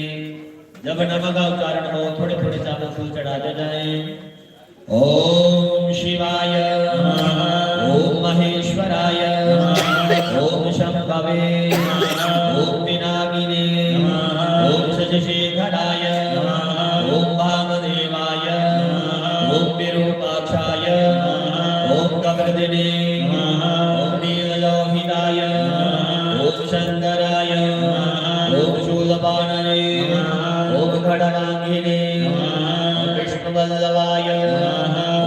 जब नमः का उच्चारण हो थोड़े थोड़े चावल फूल चढ़ाते जाएं। ओम शिवाय ओम महेश्वराय ओम शंभवे ओम पिनाकिने ओम शशिशेखराय ओम वामदेवाय ओम विरूपाक्षाय ओम कवर्दिने ओम नीललोहिताय ओम शंकराय ओम शूलपाणने ओम खड्गांगिने ओम कृष्णवल्लभाय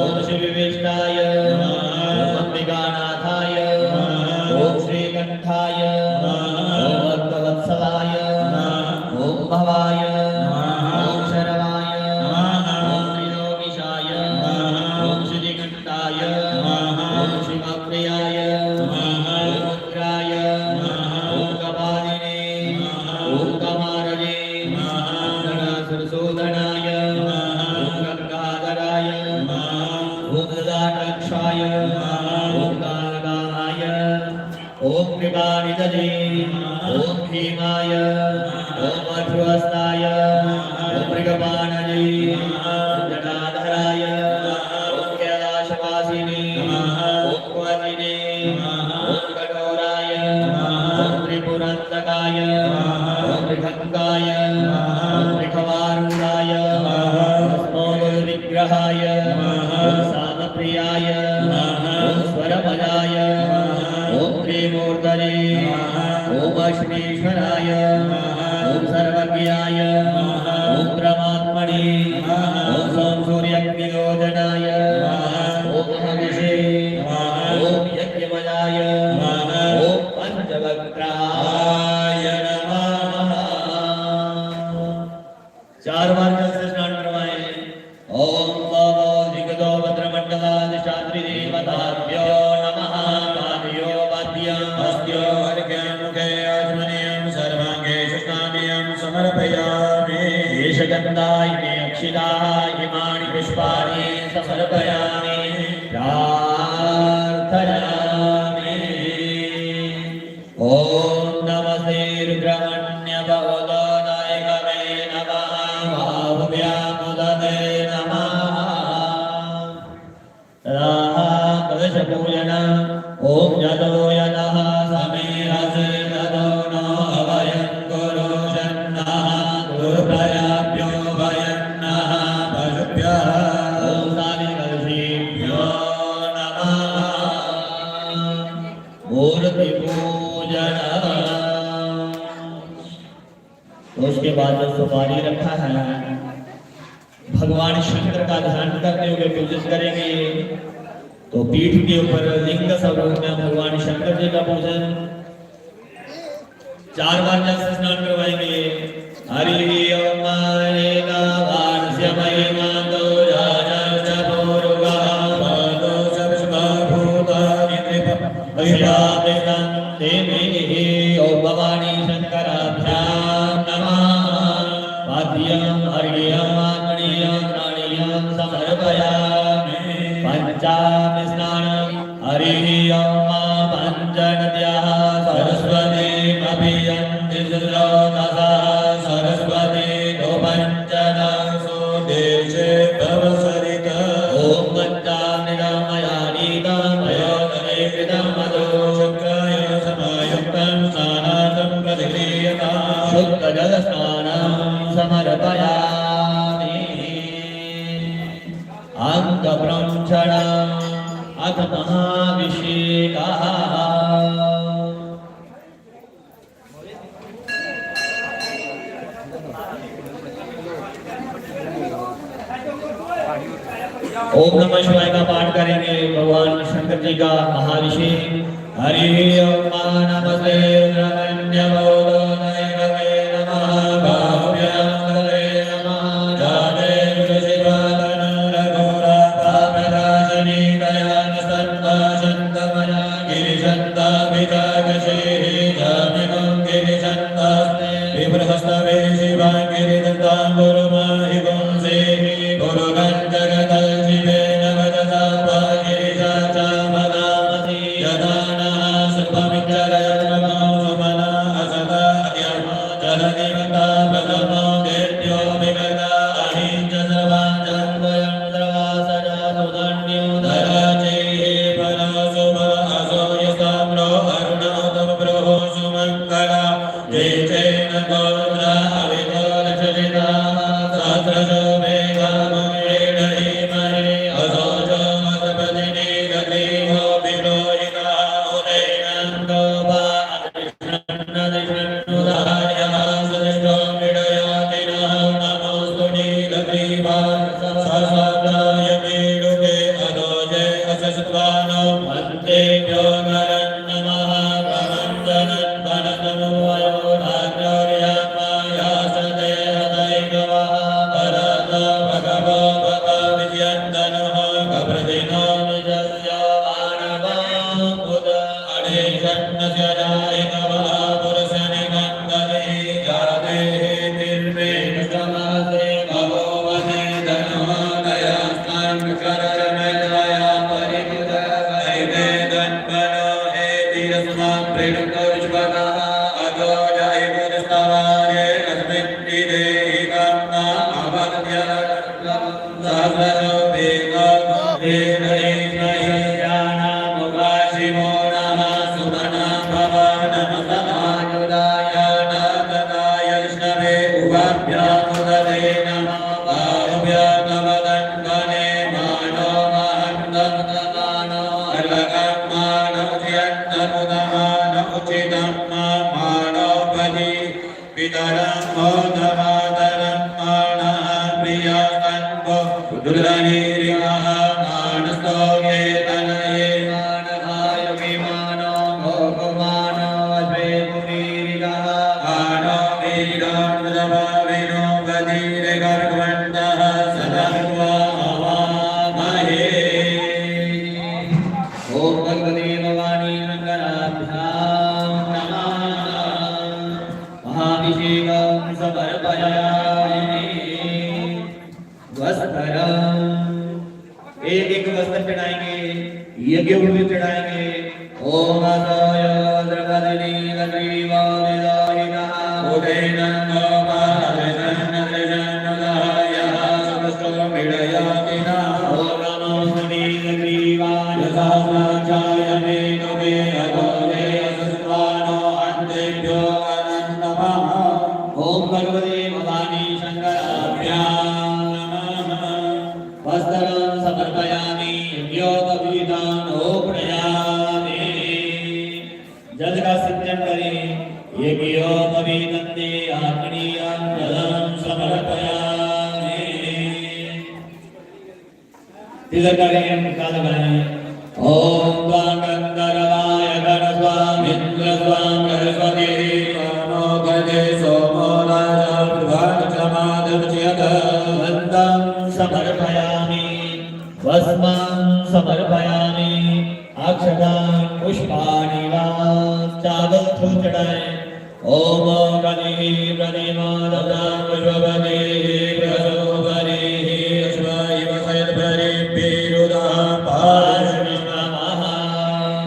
ओम श्रीविष्टाय ओम अंबिकानाथाय ओम श्रीकंठाय ओम भक्तवत्सलाय ओम भवाय ओम शरवाय ओम त्रिलोकीशाय ओम श्रीकंठाय ओम शिवप्रियाय ओम रुद्राय ओम कपालिने ओम कमारजे ओम गणासुरसूदनाय ओम गंगाधराय ओम ललाटाक्षाय ओम कालकालाय ओम कृपानिधये ओम भीमाय ओम अश्वस्ताय ओम मृगपाणजे ओम जटाधराय ओम कैलाशवासिने ओम क्वचिने ओम कठोराय ओम त्रिपुरन्तकाय ओम त्रिभंगाय ओम त्रिखवारूढाय ओम विग्रहाय ओम सामप्रियाय ओम स्वरमयाय ओम त्रिमूर्तये ओम अश्वेश्वराय ओम सर्वज्ञाय ओम परमात्मने ओम सोम सूर्यग्नियोजनाय ओम हविषे ओम यज्ञमयाय ओम पंचवक्त्राय नमः। 4 बार जल से स्नान करवाएं। ओम नमो दिग्गजो भद्रमंडलाधिष्ठात्री देवताभ्यो नमः। पादयो पाद्यं हस्त्यो अर्घ्यं मुखे आचमनीयं सर्वांगे स्नानीयं समर्पयामि। येषगन्धाय मे अक्षिताः इमानि पुष्पाणि समर्पयामि। प्रार्थयामि। ओम नमस्ते रुद्रमण्यभवदाय गवे नमः। भावव्यामुदते नमः। कलशपूजन ओम यतो यतः समीरसे ततो नो अभयं कुरु शन्नः गुरुप्रयाभ्यो भयन्नः पशुभ्यः साने कलशीभ्यो नमः। मूर्ति पूजन। तो उसके बाद जो सुपारी रखा है भगवान शंकर का ध्यान करते हुए पूजन करेंगे। तो पीठ के ऊपर लिंग स्वरूप में भगवान शंकर जी का पूजन 4 बार जल से स्नान करवाएंगे। हरि ओम वाणस्य महिमातो राजश्च पूर्वः पादो सर्वभूतानि त्रिपदयामितं देवी। ओम भवानी शंकराभ्यां नमः। वाद्यं हर्यं आग्नेयं नाणीयं समर्पयामि। पंचामि स्नानं हरिः ओम पञ्चनद्यः सरस्वती अभियन्ति सुस्रोतसा सरस्वती नो पञ्चनसु देशे भवसरिता। ॐ पञ्चामृतमयानीतं मयोदरेकृतं मधु शुक्राय समायुक्तं स्नानार्थं प्रतिक्रियताम्। शुद्धजलस्नानं समर्पयामि। अङ्गप्रक्षणम् अथ महाभिषेकः। ओम नमः शिवाय का पाठ करेंगे। भगवान शंकर जी का महाभिषेक। हरि ओम नमस्ते रुद्रमन्यवोदोदय नमः बाहुभ्यां नमः जाते शिवानन रघुरा पापनाशनी दयान सर्वशन्तमया गिरिशन्ता विरागशेहि जामिनं गिरिशन्तास्ते विप्रहस्तवे शिवा गिरिदत्तां गुरुमाहि पुंसेहि गुरुगञ्जगतः शिवेन वदसा गिरिशाचा मदामसि यदानः सुखमिच्छरयत्मनो सुमना असदा अद्यमा जलनिवता प्रथमो देत्यो विगता अहिंच सर्वाञ्जन्वयं सर्वासजा सुदण्ड्यो धराचेः फलशुभ असो यस्ताम्रो अरुणोदमब्रहो सुमङ्गला ये चैन गोत्रा अवितो लक्षिता सहस्रशोभे काममेण धीमहि असो च मदपदिनी गतिमो विरोहिता उदैनं गोपा अतिष्ठन्नदिष्णुदायः सदिष्टो मृडयाति नः नमोऽस्तु नीलग्रीवाय सहस्राय मेरुके अनोजे अससत्वानो वन्देभ्यो नरं नमः प्रमञ्जनं वनतनुवयो राज्ञोर्यमायासते हदैकवः भरत भगवो भव विद्यन्तनुः कप्रदिनो निजस्य मानवाम्बुध अणेषण्णस्य जायिकवः पुरुषनिकन्दने जाते निर्वेणुषमासे भगवते धनुः दयास्ताङ्करमया परिबुध दैवे गन्पनो हेतिरस्मान् प्रेणुको विश्वकः अतो जयपुरस्तवाये अस्मिन् विदेहि काम्ना अवद्य सहस्रशो शिवो नः सुमना भव नमस्तमायुधाय नागदाय विष्णवे उभाभ्यामुदरे नमः बाहुभ्यामवदन्वने मानो महन्तमानो अर्वकमानोद्यन्तमुदमानो उचितं मानोपदि पितरं मोदमातरं मानः प्रियस्तन्वो दुर्धनीरिमः मानस्तो ये तनये मानभाय विमानो भोगमानो अद्वैपुरीरिगः मानो वीरानुजभाविनो गतिरे गर्गवन्तः सदर्वा हवामहे। ओम भगवते भवानी शंकराभ्यां नमः। महाभिषेकं समर्पयामि। वस्त्रम एक वस्त्र चढ़ाएंगे, यज्ञ भी चढ़ाएंगे। ओम असाय द्रवदनी गतिवादिदायिनः उदैनं गोपालजन्नदजन्नदायः समस्तो मिडयाति नः। ओम नमो नीलग्रीवाय सहस्राक्षाय मेनुगे अगोदे असुस्वानो अन्तेभ्यो नमः। ओम भगवते भवानी शंकराभ्यां नमः। वस्त्रं समर्पयामि यज्ञोपवीतानोपनयामि जल का सिंचन करें यज्ञोपवीतन्ते आग्नेयं जलं समर्पयामि तिलक करें निकाल लगाएं ओम गंधर्वाय गणस्वामिन्द्र स्वाम सरस्वती नमो गणे सोमो राजा प्रभाचमादर्च्यत वन्दं समर्पयामि भस्मं समर्पयामि अक्षतां पुष्पाणि वा चावल फूल चढ़ाएं ओम गणेः प्रतिमादतां विश्वपतेः प्रसोपरिः अश्वैव सैर्भरेभ्येरुदाः पार्श्वनिष्कामः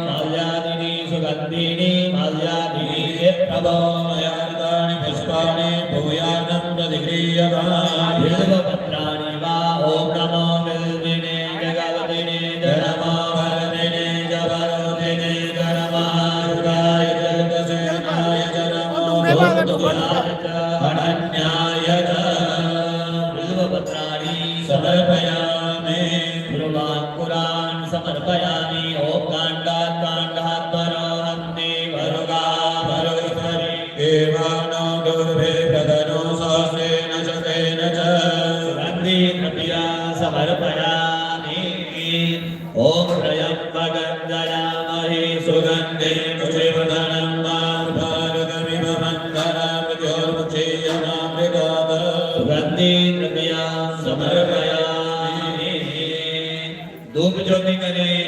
माल्यादिनी सुगन्धिनी माल्यादिनी प्रभो मयार्तानि पुष्पाणि भूयानं प्रतिगृह्यताम् बिल्वपत्राणि वा ॐ नमो बिल्विने जगवतिने नमो भरतिने जवरतिने नमः रुद्राय जगदशयनाय नमो लोकदुःखाय च अनन्याय च बिल्वपत्राणि समर्पयामि गुरुवाक्पुरान् समर्पयामि ॐ काण्डात् काण्डात् परोहन्ति भरुगा भरुस्वरि देवानो दुर्भे प्रदनो सहस्रेण शतेन च सुगन्धि द्रव्या समर्पयामि ॐ त्र्यम्बकं जयामहे सुगन्धिं पुष्टिवर्धनं मार्गमिव मन्दनं ज्योतिर्मुक्षीयमामृतात् सुगन्धि द्रव्या समर्पयामि धूप ज्योति करें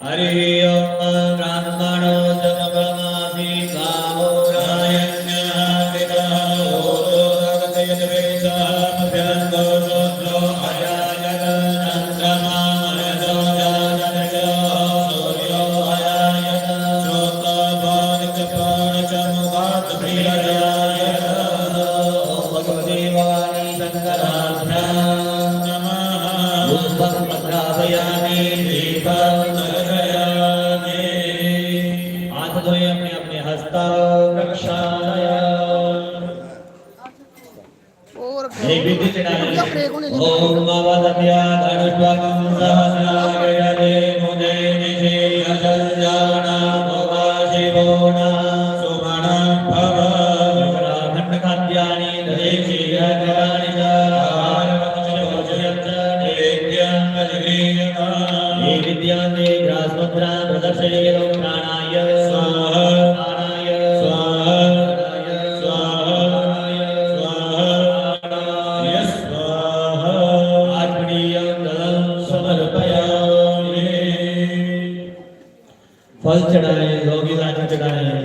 हरि ओम ब्राह्मणो जगमासि गावो रायज्ञापिता ओतो रगतयत वेशाभ्यन्तो शोत्रो अजायत चन्द्रमा मनसो जातक सूर्यो अजायत श्रोत्रपाणिचपाणचमुखात् प्रियजायत ओम भगवते वाणी शङ्कराभ्यां नमः धूपं पत्रापयामि दीपं दर्शयामि हाथ धोए अपने अपने हस्तौ प्रक्षालय एक विधि चढ़ाएं ओम भवद्भ्या धनुष्वकं सहस्राग्रयते मुदे निशे अजल्जाना भवा शिवो न सुमनं भव खण्ड खाद्यानि ददेशि यज्ञानि च आहारवक्षोजयं च नैवेद्यं प्रतिगृह्यताम् ये विद्यान्ते ग्रासमुद्रां प्रदर्शयेत् प्राणाय स्वाहा प्राणाय स्वाहा प्राणाय स्वाहा प्राणाय स्वाहा आत्मनीयं दलं समर्पयामि फल चढ़ाएं योगी लाठी चढ़ाएं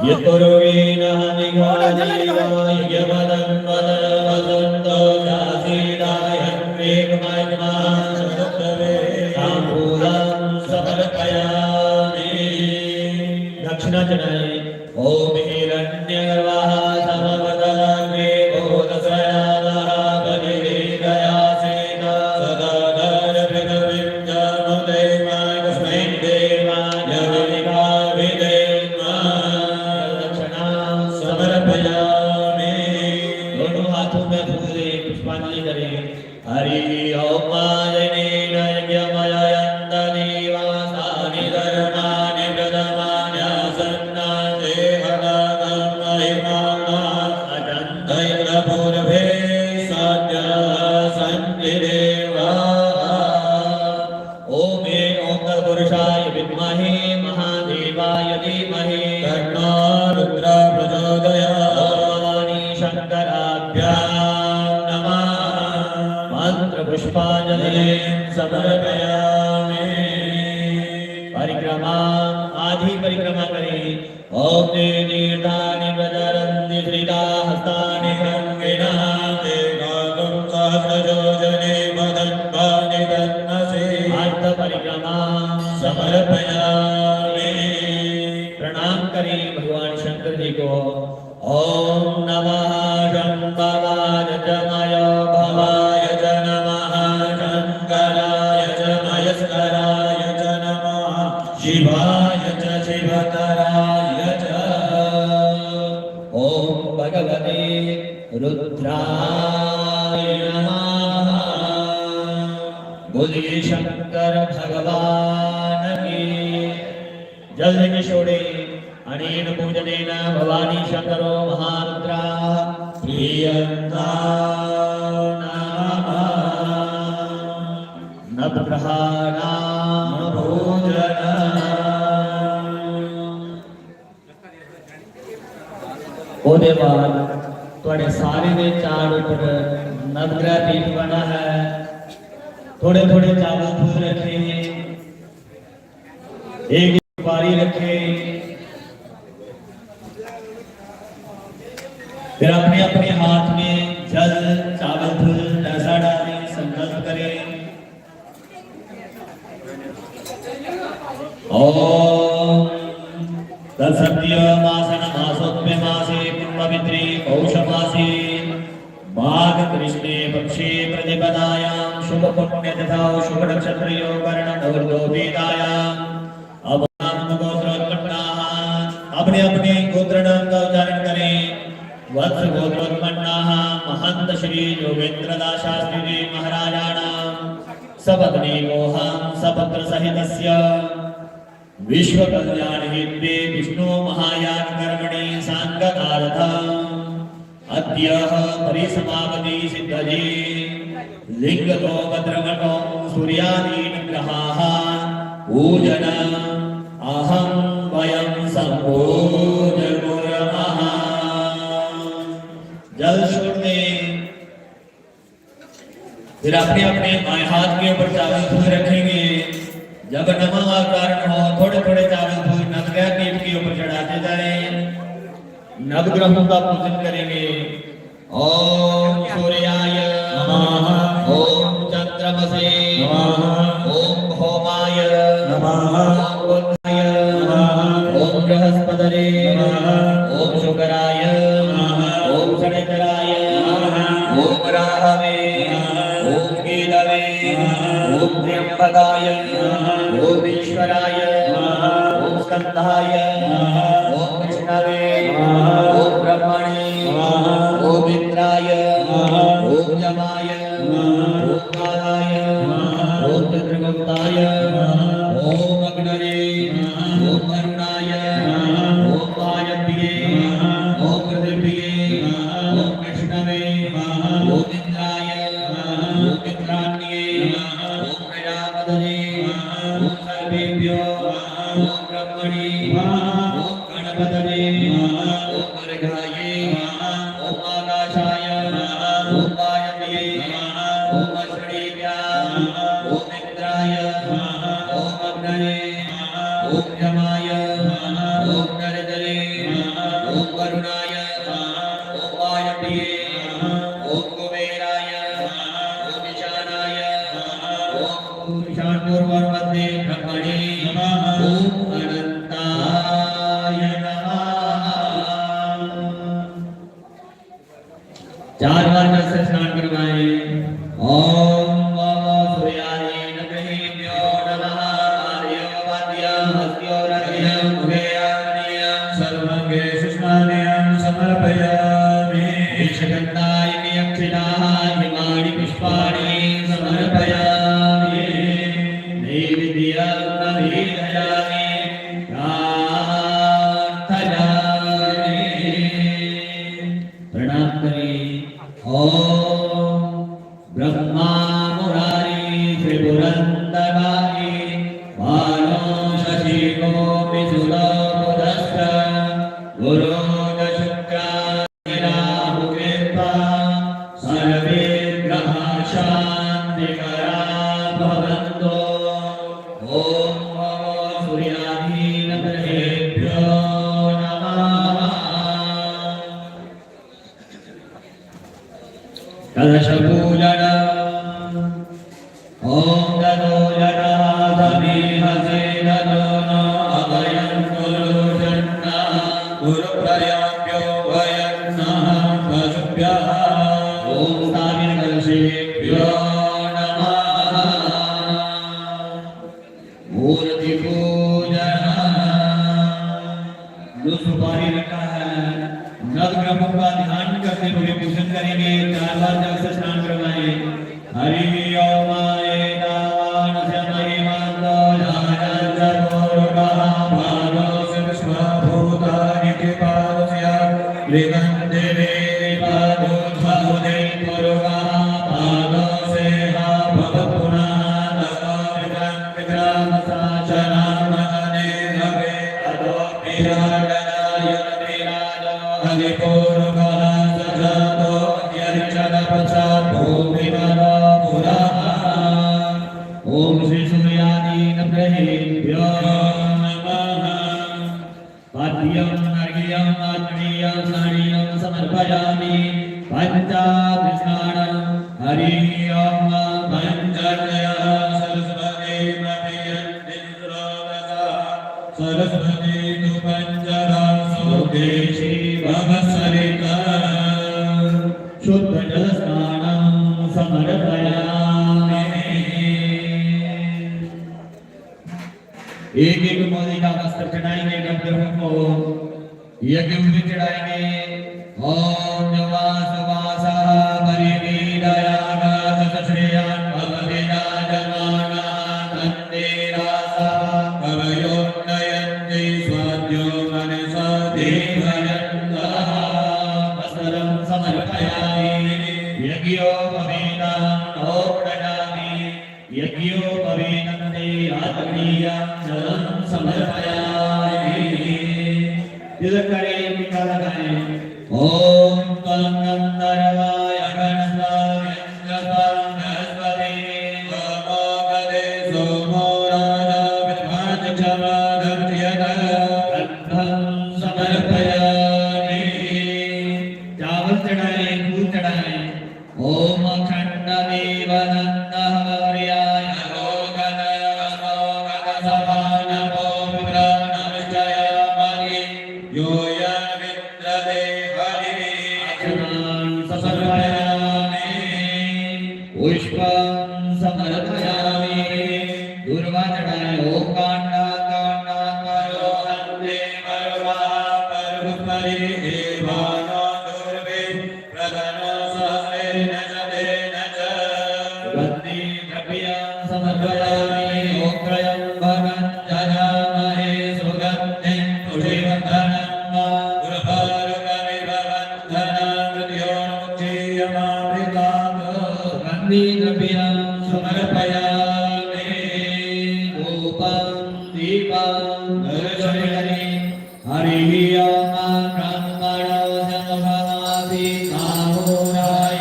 यतो रोगिणः निघादेवायज्ञपदं वदन वदन्तो जासीदायं वेगमयमः सदत्तवे ताम्बूलं समर्पयामि दक्षिणा चढ़ाएं ओम हिरण्यगर्भः समवदनाग्रे बोधस्वयामः बलिर्दयासेन सदाधार पृथिवीं च मुदैवाय तस्मै देवाय दक्षिणा समर्पयामि दोनों हाथों में फूले पुष्पांजलि करें हरि ओम आजनेन यज्ञमयन्त देवासानि धर्माणि प्रथमान्यासन्नान् देहनागं महिमाना अजन्तैर्पूर्वे साध्याः सन्ति देवाः ओम तत्पुरुषाय विद्महे महादेवाय धीमहि तन्नो रुद्रः प्रचोदयात् ओम भवानी शङ्कराभ्यां नमः मंत्र पुष्पांजलि समर्पयामि परिक्रमा आधी परिक्रमा करें ओम तीर्थानि प्रचरन्ति श्रिता हस्तानि गङ्गिनः देवागं सहस्रयोजने वदन्वानि तन्मसि अर्थ परिक्रमा समर्पयामि प्रणाम करें भगवान शंकर जी को ओम नमः शंभवाय जमय भवाय च नमः शंकराय च मयस्कराय च नमः शिवाय च शिवतराय च ओम भगवते रुद्राय नमः बोलिए शंकर भगवान की। जल्द किशोरे अनेन पूजनेन भवानी शंकरो महारुद्रा प्रियंता नवग्रहाणां भोजनम्। ਉਹਦੇ ਬਾਅਦ ਤੁਹਾਡੇ ਸਾਰੇ ਦੇ ਚਾਰ ਉੱਪਰ ਨਵਗ੍ਰਹ ਦੀਪ ਬਣਾ ਹੈ। थोड़े थोड़े चावल फूल रखे हैं, एक सुपारी रखे, फिर अपने अपने हाथ में जल चावल फूल ऐसा डालें, संकल्प करें। ओम तत्सत्य मासन मासोत्म्य मासे पवित्रे पौष मासे माघ कृष्णे पक्षे प्रतिपदायां शुभ पुण्य तथा शुभ नक्षत्रो कर्णोर्दोवेदायां अब नाम गोत्रोत्पन्नाः अपने अपने गोत्र नाम का उच्चारण करें। वत्स गोत्रोत्पन्नाः महंत श्री योगेंद्र दास शास्त्री जी महाराजानां सपत्नी मोहं सपत्र सहितस्य विश्व कल्याण हेतवे विष्णु महायान कर्मणि सांगतार्थम् अद्यः परिसमापति सिद्धये लिंगतो भद्रगणो सूर्यादीन ग्रहाः पूजन अहं वयं संपूजनमुर्मः। जल छोड़ने फिर अपने अपने बाएं हाथ के ऊपर चावल फूल रखेंगे। जब नमः कारण हो थोड़े थोड़े चावल फूल नवग्रह दीप के ऊपर चढ़ाते जाएं। नवग्रहों का पूजन करेंगे। ओम सूर्याय नमः, ओम चंद्रमसे नमः, ओम भौमाय नमः, ओम बुधाय नमः, ओम बृहस्पतये नमः, ओम शुक्राय नमः, ओम शनिचराय नमः, ओम राहवे नमः, ओम केतवे नमः, ओम त्र्यंबकाय नमः, ओम ईश्वराय नमः, ओम स्कंधाय नमः, ओम विष्णवे नमः, ओम ब्रह्मणे नमः, ओम इंद्राय नमः, ओम यमाय नमः, ओम कालाय नमः, ओम चंद्रगुप्ताय नमः, ओम अग्नये नमः, ओम अरुणाय नमः, ओम वायव्ये नमः, ओम पृथिव्ये नमः, ओम विष्णवे नमः, ओम इंद्राय नमः, ओम इंद्राण्ये नमः, ओम प्रजापतये नमः, ओम सर्वेभ्यो नमः, ओम ब्रह्मणे नमः, ओम गणपतये नमः, ओम अर्घाये नमः, ओम आकाशाय नमः, ओम वायव्ये नमः, ओम अश्वनेभ्यः नमः, ओम इंद्राय नमः, ओम अग्नये नमः, ओम यमाय नमः, ओम नरदले नमः, ओम वरुणाय नमः, ओम वायव्ये नमः, ओम कुबेराय नमः, ओम ईशानाय नमः, ओम ईशानपूर्वमध्ये ब्रह्मणे नमः, ओम अनंताय नमः। चार बार जल से स्नान करवाएं। ओम सूर्यादि नमः नमः आर्यो वाद्यं हस्त्यो रज्ञं मुखेयं सर्वंगे सुष्मान्यं समर्पयामि। विषगन्धाय नियक्षिताः हिमानि पुष्पाणि समर्पयामि। नैवेद्यं नैवेदयामि प्रार्थयामि। प्रणाम करें। ओम ब्रह्मा मुरारी त्रिपुरंदरारी वानो शशिको विसुरपुरस्त्र गुरु शुक्राय राहुकेतुः सर्वे ग्रहाः शान्तिकरा भवन्तु। ओम सूर्याधीनग्रहेभ्यो नमः। कलशपूजन ओम तदो जनः ऋगन्ते पादोद्भवने पुरुषः पादो सेहा भव पुनः ततो विक्रमसाचनामने भवे अदो विराजनाय विराजो हरिपूर्वः सजातो यर्चनपश्चात् भूमिवरो पुरः ओम श्री सूर्यादि नमः पाद्यं अर्घ्यं आत्मीयं स्नानीयं समर्पयामि पंचाभिस्नानं हरि ओम पंचर्या सरस्वती मभियन्तिन्द्रोदसा सरस्वती तु पंचरा सोदेशी भवसरिता शुद्ध जल स्नानं समर्पयामि। एक एक मोदी का वस्त्र चढ़ाएंगे गंधर्वों को, यज्ञ में चढ़ाएंगे। ओम जवास वासः परिवीदयागात श्रेयान् भवतिना जमाना नन्दिरासः भवयोन्नयन्ति स्वाद्यो मनसा देवयन्तः वस्त्रं समर्पयामि। यज्ञोपवीतं नोपयामि यज्ञोपवीतं आत्मीयं जलं समर्पयामि। तिलक करें टीका लगाएं। ओम गंधर्वाय गणस्वामिन्नस्वते सोमोगदे सोमो राजा विद्वाञ्चमागत्यत गन्धं समर्पयामि। चावल चढ़ाएं, फूल चढ़ाएं। ओम अखंडदेवनन्दः गौर्याय रोगनवरोगनसभानभो विप्रणमश्चयामहि यो यद्विद्रदे हरिः अर्चनां समर्पयामि। पुष्पं समर्पयामि। दूर्वा चढ़ाएं। ओम कांडा कांडा करो हन्ते पर्वा पर्वपरि एवानो दुर्वे प्रधनो सहस्रेण च तेन च वन्दे द्रव्यं समर्पयामि। ओक्रयं भगं जजामहे सुगन्धिं पुष्टिवर्धनं वा। वन्दे द्रव्यं समर्पयामि। धूपं दीपं दर्शयामि। हरिः ओम ब्रह्मणो समभवामि कामोराय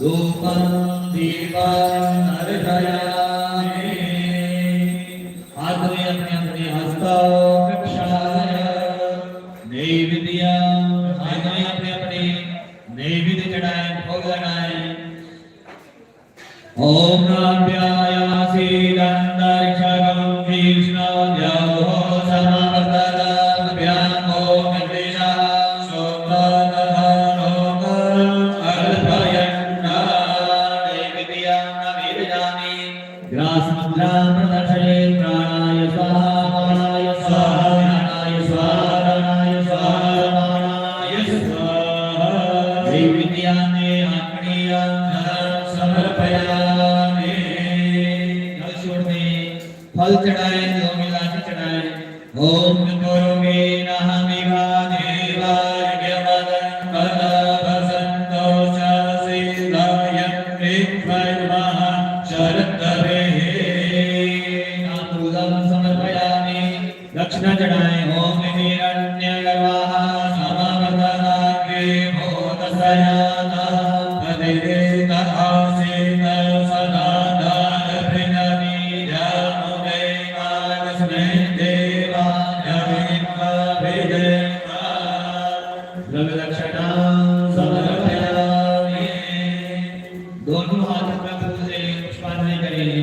धूपं दीपं दर्शयामि। हाथ में अपने हस्तों प्रक्षालय नैवेद्यं हाथ में अपने नैवेद्य चढ़ाएं, भोग लगाएं। ओम नाभ्यायासीदन्तरिक्षगं कृष्णो द्यौः समावर्तताभ्यां ओम विद्वेषः नैवेद्यं नैवेदयामि। ग्रासमुद्रां प्रदर्शयेत्। प्राणाय स्वाहा प्राणाय स्वाहा प्राणाय स्वाहा प्राणाय स्वाहा प्राणाय स्वाहा। नैवेद्यानि आत्मनीयं समर्पयामि। जल छोड़ दें, फल चढ़ाएं, जो मिला के चढ़ाएं। ओम गुरुवे नमः मेघा देवाय ज्ञमदं कदाभसन्तोषसीदायं कृत्वैर्मः शरद्दवेः नामरूदं समर्पयामि। दक्षिणा चढ़ाएं। ओम हिरण्यगर्भः समवर्तनाग्रे भूतशयानः पतिरेत आसीत सदा दानभिनवीर्यमुदे मानस्मै देवाय विद्मभिदेवा द्रव्य दक्षिणा समर्पयामि। दोनों हाथ में फूल से पुष्पांजलि करें।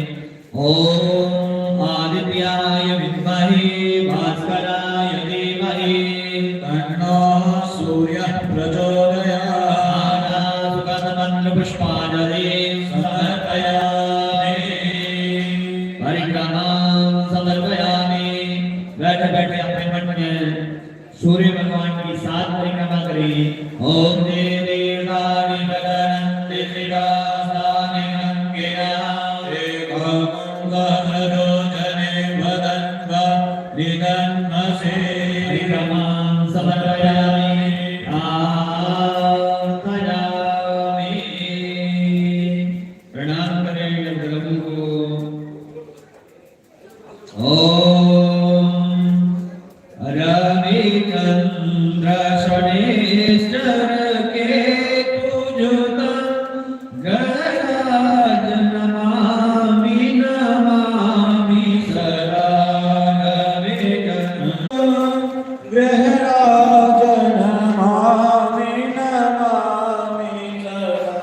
ओम आदित्याय विद्महे भास्कराय धीमहि तन्नो सूर्यः प्रचोदयात्। सुगंधमंत्र पुष्पांजलि समर्पयामि। परिक्रमां समर्पयामि। प्रणाम करें प्रभु को। रविचंद्र शनिश्चर के पूजत गणराज नमामि नमामि सदा। रविचंद्र ग्रहराज नमामि नमामि सदा।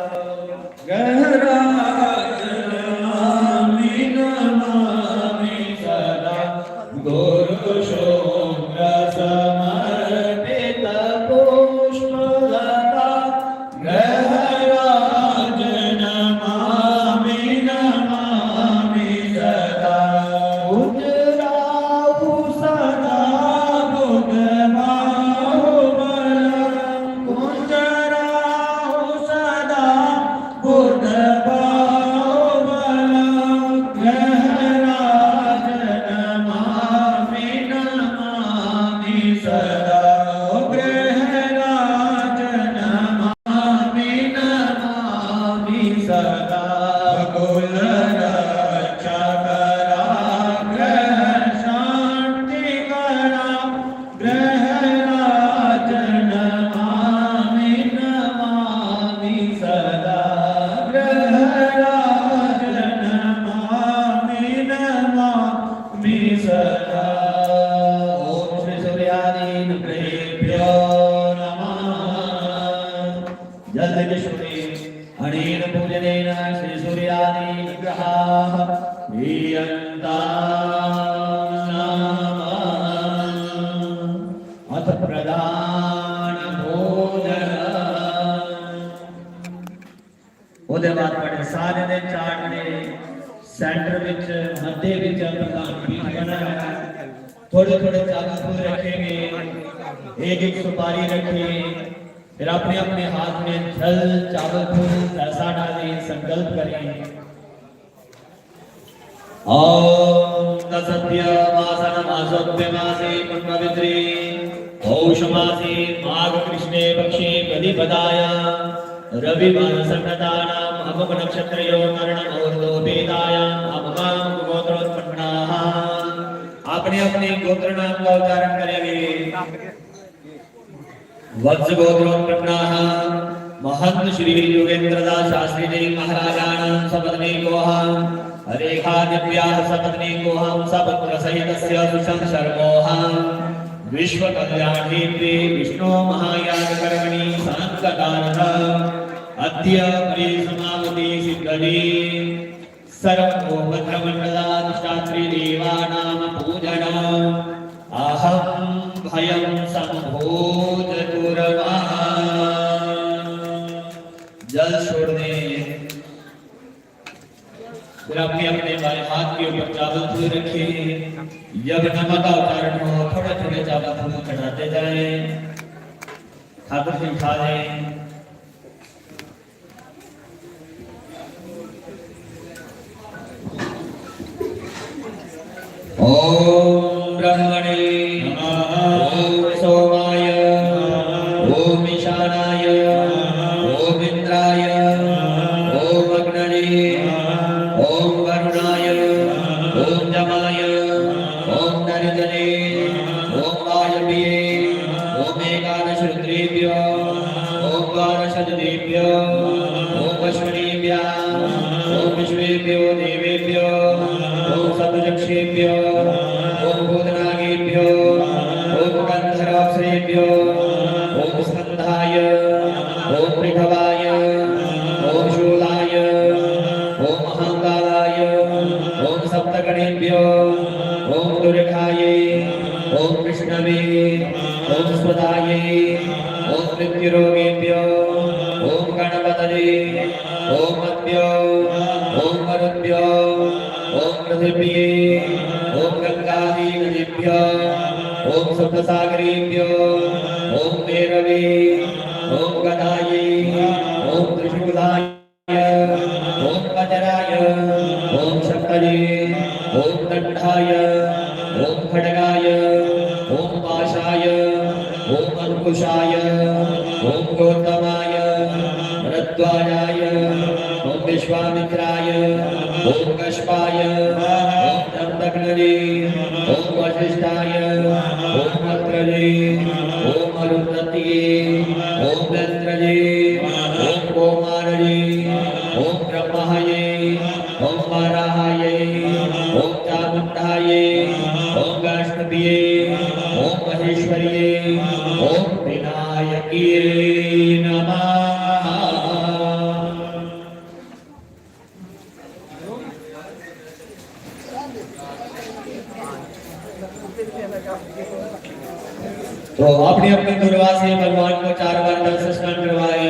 ग्रहराज नमामि नमामि सदा। गुरु शुक्र समर्पित पुष्पलता। ग्रहराज नमामि नमामि सदा। उजराहु सदा बुध बाहुबलम्। उजराहु सदा बुध बाहुबलम्। ग्रहराज नमामि नमामि सदा। ग्रहराज नमामि नमामि सदा। कुल रक्षा करा ग्रह शांति करा। ग्रहराज नमामि नमामि सदा। ग्रहराज नमामि नमामि सदा। ओम श्री सूर्यादीन ग्रहेभ्यो नमः। जलविश्वे अनेन पूजनेन श्री सूर्यादीन ग्रहाः हीयन्ताम् नमः। अथ प्रधान भोजन। ਉਹਦੇ ਬਾਅਦ ਬੜੇ ਸਾਰੇ ਦੇ ਚਾਟ ਨੇ सेंटर विच मध्य विच प्रधान पीठ बनाया है। थोड़े थोड़े चावल फूल रखेंगे, एक एक सुपारी रखें, फिर अपने अपने हाथ में जल चावल फूल पैसा डालें, संकल्प करें। ओम तत्सत्यमासनमासोऽप्य मासे पुण्यविद्रे पौषमासे माघ कृष्णे पक्षे प्रतिपदायां रविवार संगतानाम् अमुक नक्षत्रयो मरणमोर्धोपेदायाम् अमुकां गोत्रोत्पन्नाः। अपने अपने गोत्र नाम का उच्चारण करेंगे। वत्स गोत्रोत्पन्नाः महंत श्री योगेंद्रदास शास्त्री जी महाराजानां सपत्नीकोः रेखादिव्याः सपत्नीकोऽहं सपुत्र सहितस्य सुसंसर्गोः विश्व कल्याणेन्द्रे विष्णु महायाग कर्मणि संकटारः अद्य परिसमावति सिद्धि सर्वो भद्रमण्डलाधिष्ठात्री देवानां पूजन अहं भयं सम्भोज कुर्मः। जल छोड़ दें, फिर अपने अपने बाएं हाथ के ऊपर चावल फूल रखें। जब नमक का उच्चारण हो थोड़े थोड़े चावल फूल चढ़ाते जाएं, ठाकुर जी उठा लें। ओम ब्रह्मणे नमः। ओम सोमाय ओम ईशानाय ओम इंद्राय ओम अग्नये ओम वरुणाय ओम जमाय ओम नरजने ओम वायव्ये ओम एकादश रुद्रेभ्यो ओम द्वादशदेभ्यो ओम अश्विनीभ्यः ओम विश्वेभ्यो देवेभ्यो ओम सप्तचक्षेभ्यो ओम भूतनागेभ्यो ओम गन्धर्वाप्सरेभ्यो ओम स्कन्धाय ओम पृथवाय ओम शूलाय ओम महाकालाय ओम सप्तगणेभ्यो ओम दुर्गाय ओम कृष्णवे ओम स्वदाय ओम मृत्युरोगेभ्यो ओम गणपतये ओम अद्भ्यो ओम मरुद्भ्यो ओम पृथिव्ये ओम गंगादि नदीभ्यो ओम सप्तसागरेभ्यो ओम भैरवे ओम गदाये ओम त्रिशूलाय ओम वज्राय ओम शक्तये ओम दंडाय ओम खड्गाय ओम पाशाय ओम अंकुशाय ओम गौतमाय रद्वायाय ओम विश्वामित्राय ओम कश्यपाय ओम दंडग्नये ओम वशिष्ठाय ओम अत्रये ओम अरुंधत्ये ओम नेत्रये ओम कोमारये ओम ब्रह्माये ओम वाराहाये ओम चामुंडाये ओम गाष्पतिये ओम महेश्वरिये ओम विनायकिये नमः। तो अपनी अपनी दुर्वा से भगवान को 4 बार जल से स्नान करवाए।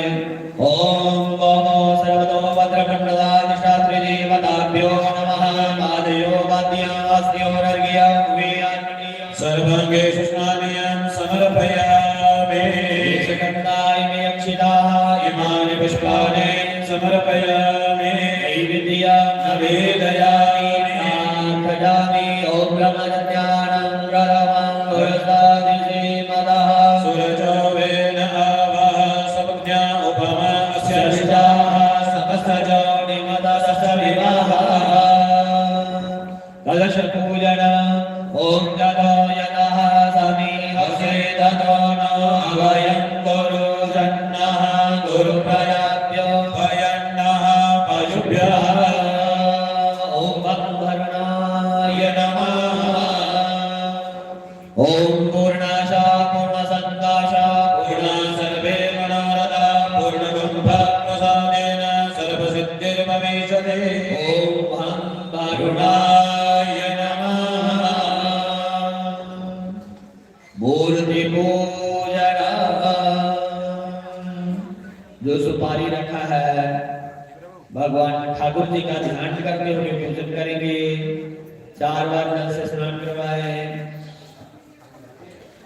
ओम नमो सर्वतो भद्रमंडलाधिष्ठात्री देवताभ्यो नमः। पादयो वाद्यास्त्यो अर्घ्यं वेयान्नियं सर्वांगेषु स्नानयं समर्पयामि। देशकन्दाय मे अक्षिताः इमानि पुष्पाणि समर्पयामि। नैवेद्यं नवेदयामि। खजामि ओम ब्रह्मज्ञानं प्रथमं पुरस्तादिसे मदः सूरजो वेन आवः समज्ञा उपमा अस्य सर्वजाः समस्तजो निमदसविवाह कलश पूजन ओम जनो यतः समीहसे ततो नो अभयं गुरु जन्नः गुरु प्रयाप्यो भयन्नः पशुभ्यः ओम भर्णाय नमः। ओम पूर्णाशा पूर्णसंकाशा पूर्णा सर्वे मनोरथा पूर्णगुम्भप्रसादेन सर्वसिद्धिर्भविष्यति। ओम वरुणाय नमः। मूर्ति पूजन जो सुपारी रखा है भगवान ठाकुर जी का ध्यान करते हुए पूजन करेंगे। 4 बार जल से स्नान करवाए।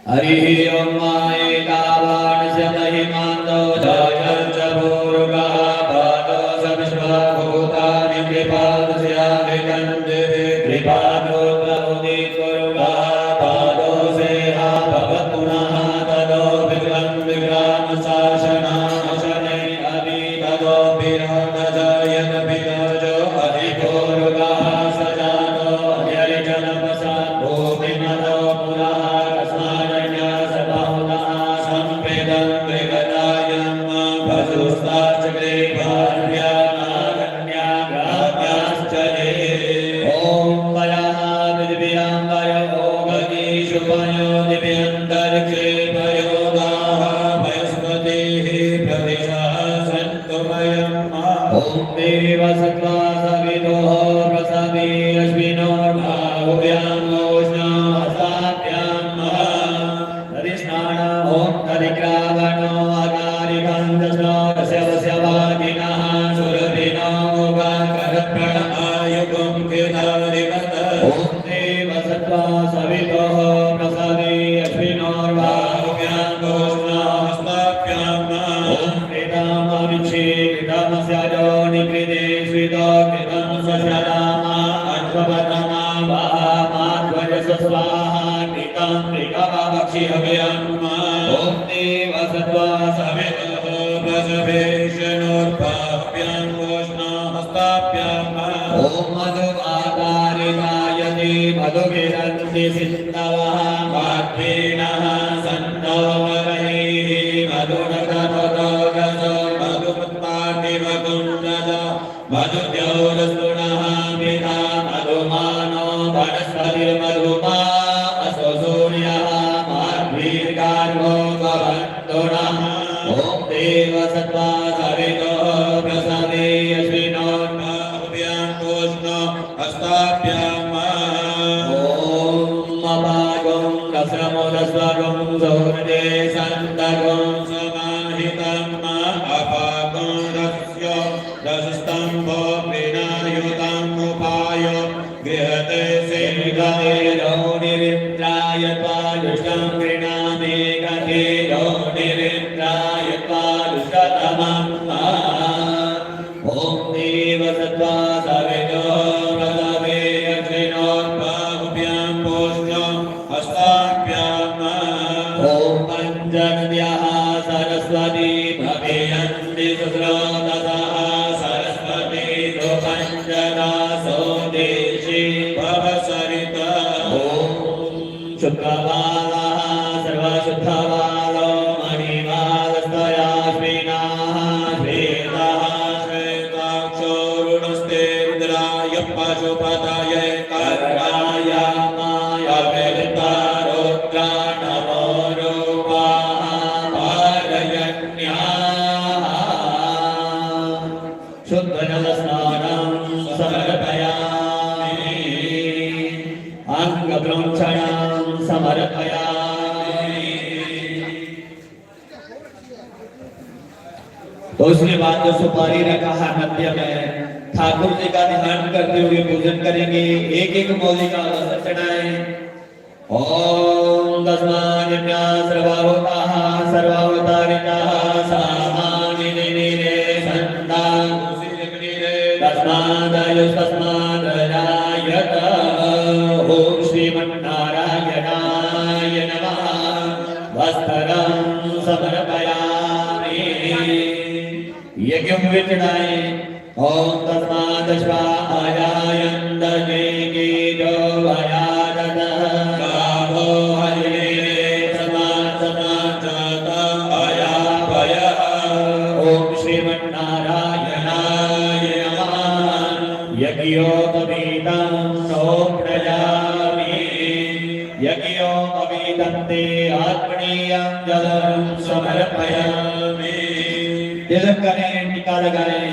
हरि ओम एकावाणस्य महिमान्तो जयञ्च भूर्गः पादो सविश्वभूतानि कृपादस्यामृतन्ते कृपादो प्रभुति कुर्वः पादो सेहा भवत् पुनः तदो विक्रम विक्राम शासनाशने अभि तदो विरोधजयन विरोजो अधिभूर्गः सजातो हरिजनपसात् भूमिमतो पुरः देव सत्वा सवितो प्रसवे अश्विनोर्भाहुभ्यां ओष्णहस्ताभ्यां तदिस्नान ओम तदिग्रावणो अकारिबन्धस्नो रस्यवस्य वागिनः सुरभिनो मुखकरप्रणआयुगुं केदारिवत ओम देव सत्वा सवितो प्रसवे अश्विनोर्भाहुभ्यां ओष्णहस्ताभ्यां ओम प्रेतामविच्छे कृतमस्याजो निकृते स्वितो कृतं स्वशरामा अश्वपत्रमा वामाध्वजस स्वाहा कृतं कृकवक्षि अभयम् ओम देव सत्वा सवितः प्रसवेशनोर्भाभ्यां ओष्णहस्ताभ्याम् ओम मधुवाकारितायते मधुकिरन्ति सिन्धवः माध्वीनः सन्नोमरैः मधुरकपदोगसो मधुपत्पाटिवकुण्डज मधुद्यौरस्तुनः पिता मधुमानो वनस्पतिर्मधुमा असो सूर्यः माध्वीर्गार्भो भवन्तु नः ओम देव सत्वा सवितो प्रसवे अश्विनोर्भाभ्यां ओष्णहस्ताभ्याम् ओम अपागं रसमुदस्वगं सौर्ये सन्तगं समाहितं अपागं रस्य रसस्तम्भो विनायुतम् उपाय गृहते सेविकाय निरिन्द्राय त्वादुष्टं गृणामे गते निरिन्द्राय त्वादुष्टतमम् ओम शुद्ध जल स्नानं समर्पयामि अंग प्रोक्षणं समर्पयामि। तो उसके बाद जो सुपारी रखा है मध्य में ठाकुर जी का ध्यान करते हुए पूजन करेंगे। एक एक मौली का अवसर चढ़ाएं। ओम दस्मान्या सर्वावताः सर्वावतारिताः सामानिनिरे सन्ता तस्मादयुस्तस्मादरायत। ओम श्रीमन्नारायणाय नमः। वस्त्रं समर्पयामि। यज्ञ में चढ़ाएं। ओम तस्मादश्वायायन्दने गीतो भयादतः गावो हरिरे समासमाचता अयापयः। ओम श्रीमन्नारायणाय नमः। यज्ञोपवीतं नोपयामि। यज्ञोपवीतं ते आत्मनीयं जलं समर्पयामि। तिलक करें, टीका लगाएं।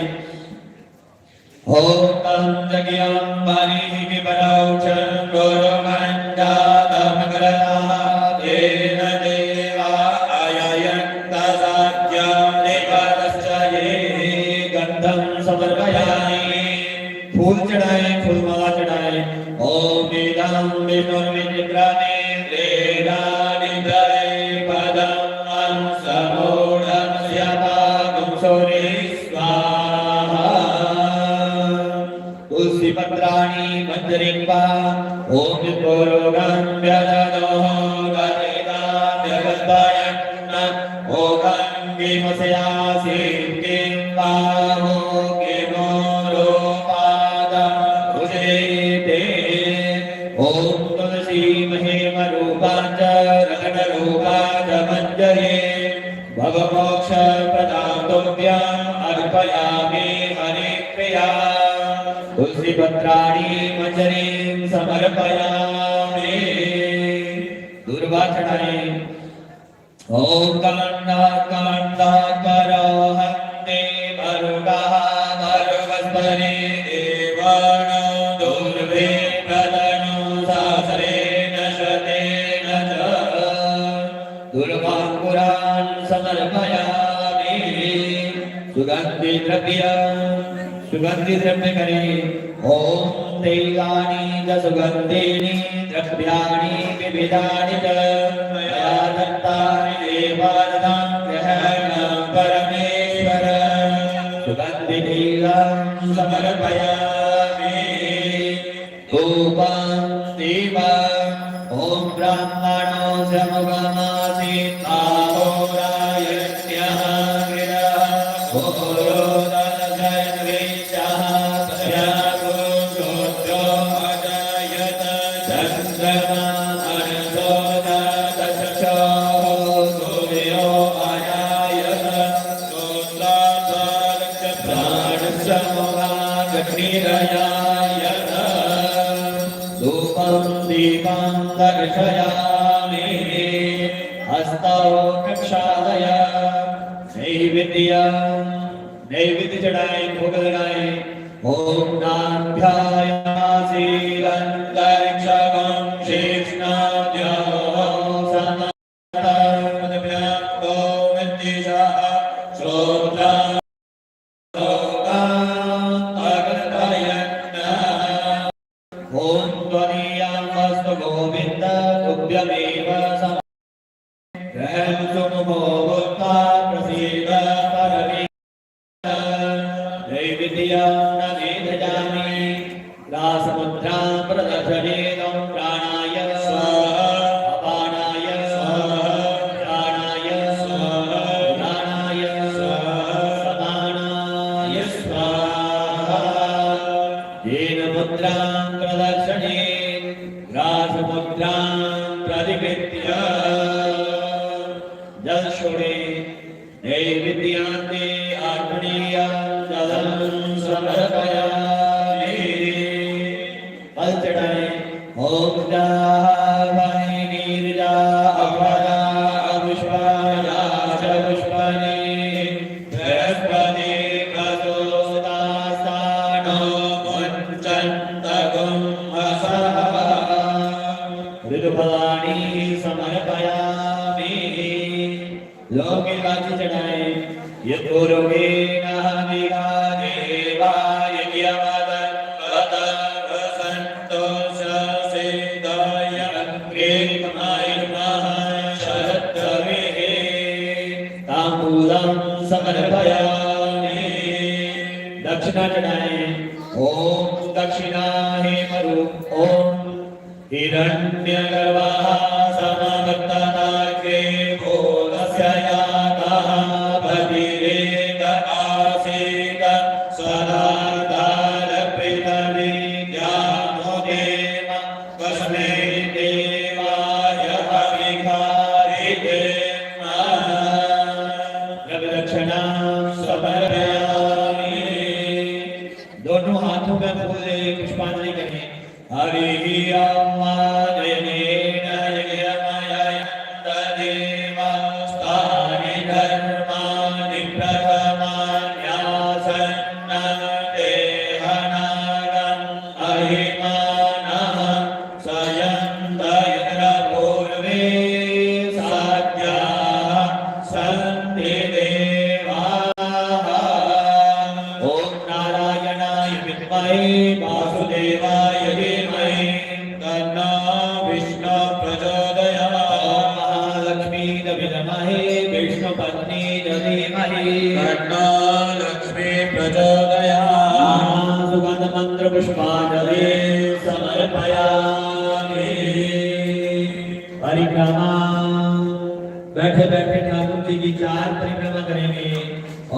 ओम तं यज्ञं बलिः परौषं गुरुमण्डातमग्रता तेन देवा अययन्त साज्ञं देवरश्च ये गन्धं समर्पयामि। फूल चढ़ाएं, फूल माला चढ़ाएं। ओम इदं विष्णुर्विचित्राणि वेदानि धरे पदं अंसमूढं स्यतागुं सौरे स्वाहा। तुलसी पत्राणि मंजरीम्बा। ओम गोरोगं व्यदनो गणिताभ्यगतायन्न। ओगं किमस्यासि किं बाहो किमोरोपादं उजेते। ओम तुलसी महिमरूपाच रगणरूपाच मंजरे भवमोक्ष प्रदातुभ्यं अर्पयामि हरिप्रिया। तुलसी पत्राणि मंजरीं समर्पयामि। दुर्वा चढ़ाएं। ओम कमंडाकरो हन्ते मरुगः मरुगस्परे देवानो दुर्वे प्रदनो सहस्रेण शतेन च। दुर्वाङ्कुरान् समर्पयामि। सुगन्धि द्रव्य करें। ओम तैलानि च सुगन्धीनि द्रव्याणि विविधानि च मया दत्तानि देवानां ग्रहण परमेश्वर। सुगन्धि तैलं समर्पयामि। धूपं दीपम्। ओम ब्राह्मणो समगमासीत् आहोरायज्ञः गिरः धूपं दीपं दर्शयामि। हस्तौ प्रक्षालय। नैवेद्य चढ़ाएं, भोग लगाएं। ओम नाभ्यायासीरन्तरिक्षगं शेषनाद्यो समस्तपदभ्यां विद्दिशः श्रोत्रा ओम त्वदीयं वस्तु गोविन्द तुभ्यमेव ग्रहं सुमुखो भूत्वा प्रसीद परमे। नैवेद्यं न वेदयामि। रासमुद्रां प्रदर्शयेदं प्राणाय स्वाहा अपानाय स्वाहा प्राणाय स्वाहा प्राणाय स्वाहा समानाय स्वाहा। येन मुद्रां प्रदर्शने रासमुद्रां प्रतिकृत्य जल छोड़े। नैवेद्यान्ते आत्मनीयं जलं समर्पयामि। फल चढ़ाएं। ओम जावानि नीरजा अपरा पुष्पाया च पुष्पाणि बृहस्पति प्रचोदयात्। दक्षिणा चढ़ाएं। ओम दक्षिणा हेमरूप ओम हिरण्यगर्भः समवर्तनाग्रे भूतस्य यागः भगिरेत आसीत् सदाकालपृथ्वी ज्ञानोदेव कस्मै देवाय हविषारिदेम। दक्षिणा समर्पयामि। दोनों हाथों में फूल ले पुष्पांजलि करें। हरि ओम जयनेन यज्ञमयन्तदेवस्तानि धर्माणि प्रथमान्यासन्न देहनागम् अहिमानः स्वयं पूर्वे साध्याः सन्ति देवाः। ओम नारायणाय विद्महे वासुदेवाय धीमहि तन्नो विष्णु प्रचोदयात्। महालक्ष्मी विद्महे विष्णुपत्नी धीमहि तन्नो लक्ष्मी प्रचोदयात्। सुगंध मंत्र पुष्पांजलि समर्पयामि। परिक्रमा बैठे बैठे ठाकुर जी की 4 परिक्रमा करेंगे।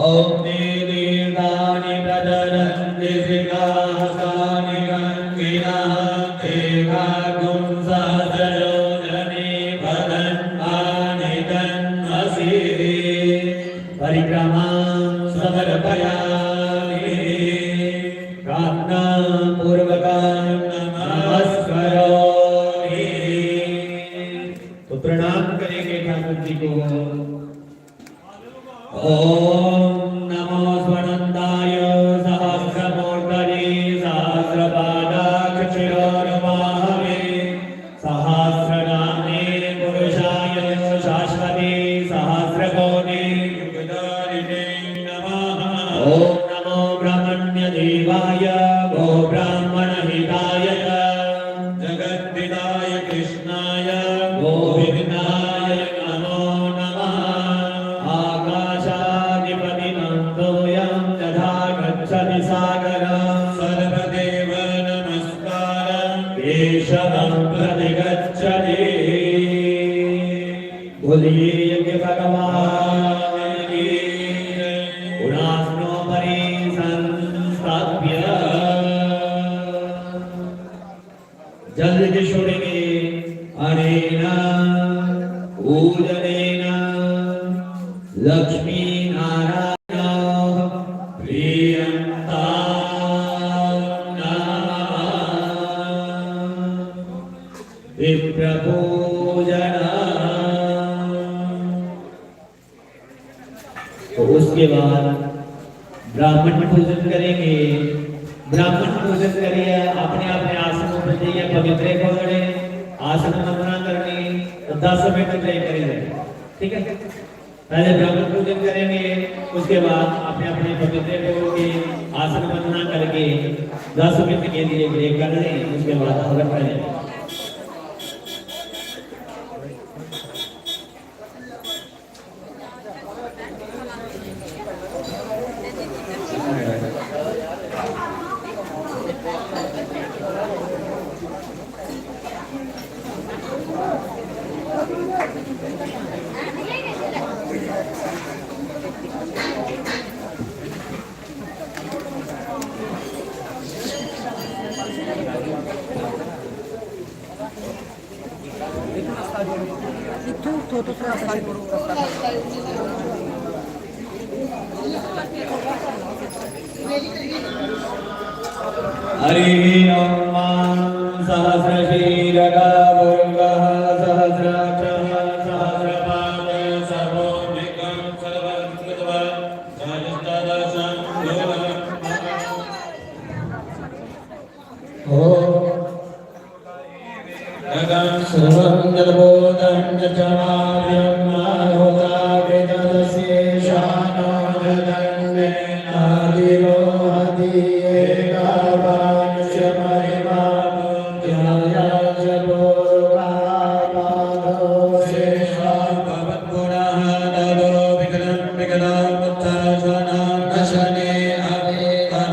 ओम देवानि प्रदरन्ति सिंहासनानि गंगिनः देवागुं सहस्रयोजने भदन्तानि तन्मसि। परिक्रमां समर्पयामि। प्रार्थना पूर्वकं नमस्करोमि। तो प्रणाम करेंगे ठाकुर जी को। ओम नमो स्वनंदाय सहस्रमूर्तये सहस्रपादाक्षिरोर्वाहवे सहस्रनाम्ने पुरुषाय शाश्वते सहस्रकोटे युगधारिणे नमः। ओम नमो ब्रह्मण्यदेवाय गो ब्राह्मणहिताय च जगद्विदाय कृष्णाय गोविन्दाय नमो नमः। आकाशाधिपतिमन्दोऽयं यथा गच्छति सागरं सर्वदेव नमस्कारं केशवं प्रतिगच्छति। बोलिए यज्ञ भगवान की उदासनो परि संस्थाप्य जल्द छोड़ेंगे। अनेन पूजनेन लक्ष्मी नारायण प्रियंता विप्रपूजन। तो उसके बाद ब्राह्मण पूजन करेंगे। ब्राह्मण पूजन करिए। अपने अपने आसनों पर जाइए। पवित्र पकड़े आसन वंदना करनी तो 10 मिनट तय करेंगे। ठीक है। पहले ब्राह्मण पूजन करेंगे। उसके बाद अपने अपने पवित्र के आसन वंदना करके 10 मिनट के लिए ब्रेक कर लें। उसके बाद हवन करें। Tutto trasfare con हरि ओम सहस्रशीर्षः भुर्गः सहस्राक्षः सहस्रपाद सर्वोऽधिकं सर्वकृतवान् सहस्रदशं गगं सर्वं जलबोधं जचमाव्यं होता वेदस्येषानो जगन्ने आदिरोहति एकावानस्य परिमाणो ध्यायाच पूर्वापादो शेषां भवद्गुणः तदो विघ्नं विघ्नं उत्तरशनं दशने अवेदन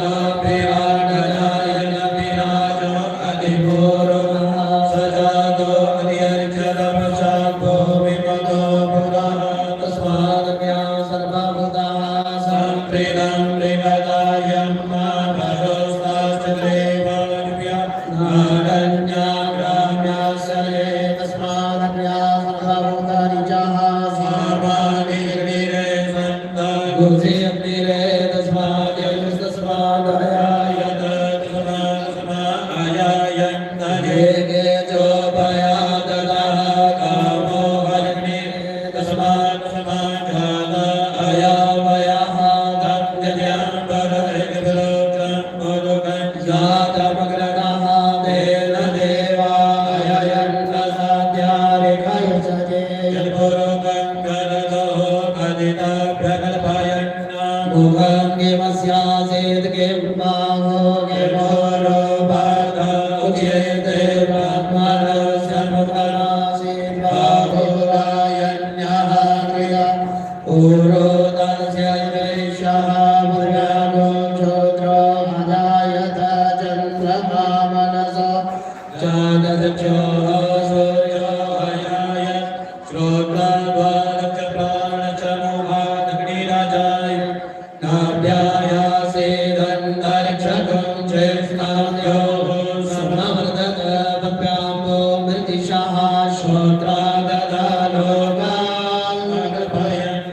समाधायायत समायायन्तरे जो भयादलः कामो हरिणे तस्मात् समाधानाय वयः धन्यं परमगुरुं मुरुगं जातमग्रगः देव देवाययन्त साध्यारिकय सजे यल्पुरुगं करलो कदिता प्रकल्पयन्ना मुखं किमस्यासेत् किं बाहो किमोरो बाधा उच्यते ब्रह्मणस्य मुखरासीत् बाहुरायण्यः क्रिया पूर्वोदस्य वैश्यः भुजागो क्षोत्रो अजायत चन्द्रमा मनसो चादचक्षुः सूर्यो अजायत श्रोत्रद्वारच प्राणच मुखादग्निराजाय नाभ्यायासेदन्तरिक्षगं चेष्णाद्यो समवर्धत भव्याम्बो मृतिशः श्रोत्रागदालोकाल्पयन्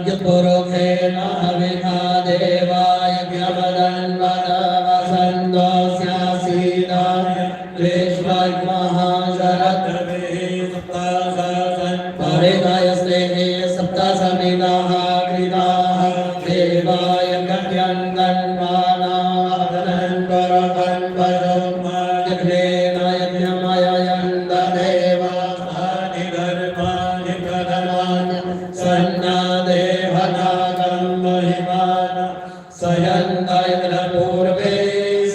यत्पुरुषेण हविषा देवाय व्यवदन्वदवसन्दोऽस्यासीदाय विश्वग्मः शरद्भिः परिणयस्ते सप्तसमिताः कृताः देवाय गत्यं गन्वानावदनं परमं वशं यज्ञेन यज्ञमययन्त देवानि धर्माणि प्रथमानि सन्नादेहनागं महिमान सयन्त यत्र पूर्वे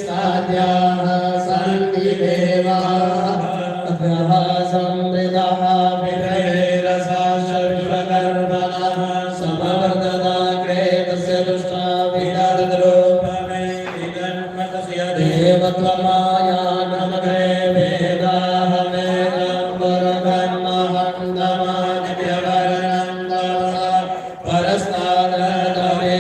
साध्याः सन्ति देवाः अभ्यः समृद्धः विभेरसा विश्वकर्मणः समवर्धता क्रेतस्य दुष्टा विदर्द्रूपमे विदन्मतस्य देवत्वमाया नमगे वेदाः वेदं परब्रह्महन्तमानि व्यवहरन्तः परस्तादतमेव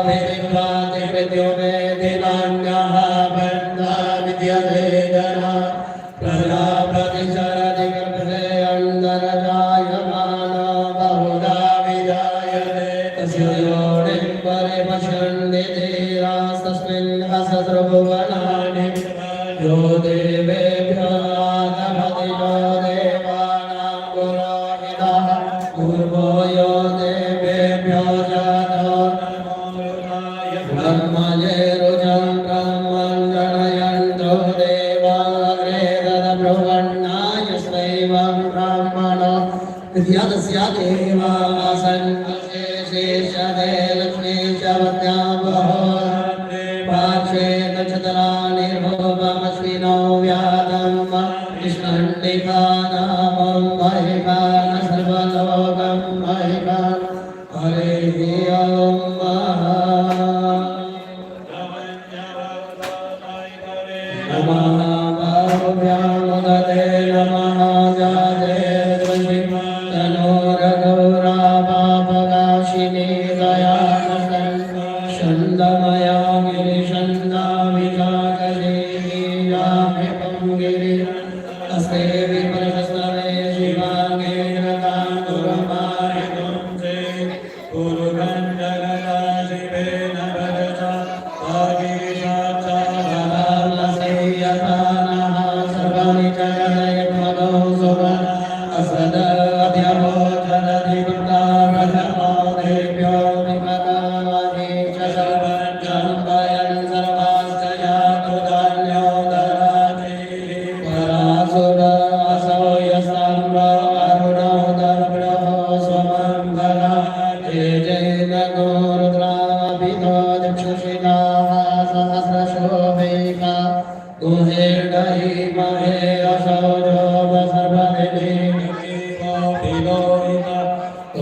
विधिभाति मृत्युमेधिनान्यः बन्धा विद्यते जना प्रजापतिशरति गर्भे अन्तर्जायमानो बहुधा विजायते तस्य योनिं परिपश्यन्ति धीरास्तस्मिन् हसतृभुवनानि यो देवेभ्यो आदभति यो देवानां पुरोहितः पूर्वो यो देवेभ्यो जातो ब्रह्मजे रुजं ब्रह्मं गणयन्तो देवाग्रे तदब्रुवन्नाय स्वैवं ब्राह्मणो विद्यादस्य देवासन् शेषदे लक्ष्मीशवत्यावहो पार्श्वे नक्षत्राणि रूपमश्विनो व्यादं कृष्णण्डिकानामं महिमान सर्वलोकं महिमान हरिः ॐ नमः बाहुभ्यामुदते नमः जाते तनोरगौरापापकाशिनी दयानसन् छन्दमया गिरिशन्दामिकाकलीयामिपं गिरि अस्ते विप्रशस्तवे शिवाङ्गेन काङ्गुरमारितुं चे पुरुगण्डगदा शिवेन भजता वागीशाचारमसेयतानः सर्वाणि च जनयन्मनो सुवन् असदभ्यभोजनधिवृता प्रथमो देव्यो विमतानि च सर्वज्ञम्बयन् सर्वाश्च यातु धान्यो ददाति परासुर असौ यस्ताम्ब अरुणो दर्भ्रः स्वमङ्गला तेजेन गोरुद्राभितो चक्षुषिताः सहस्रशोभिका गुहेर्दहि महे असौ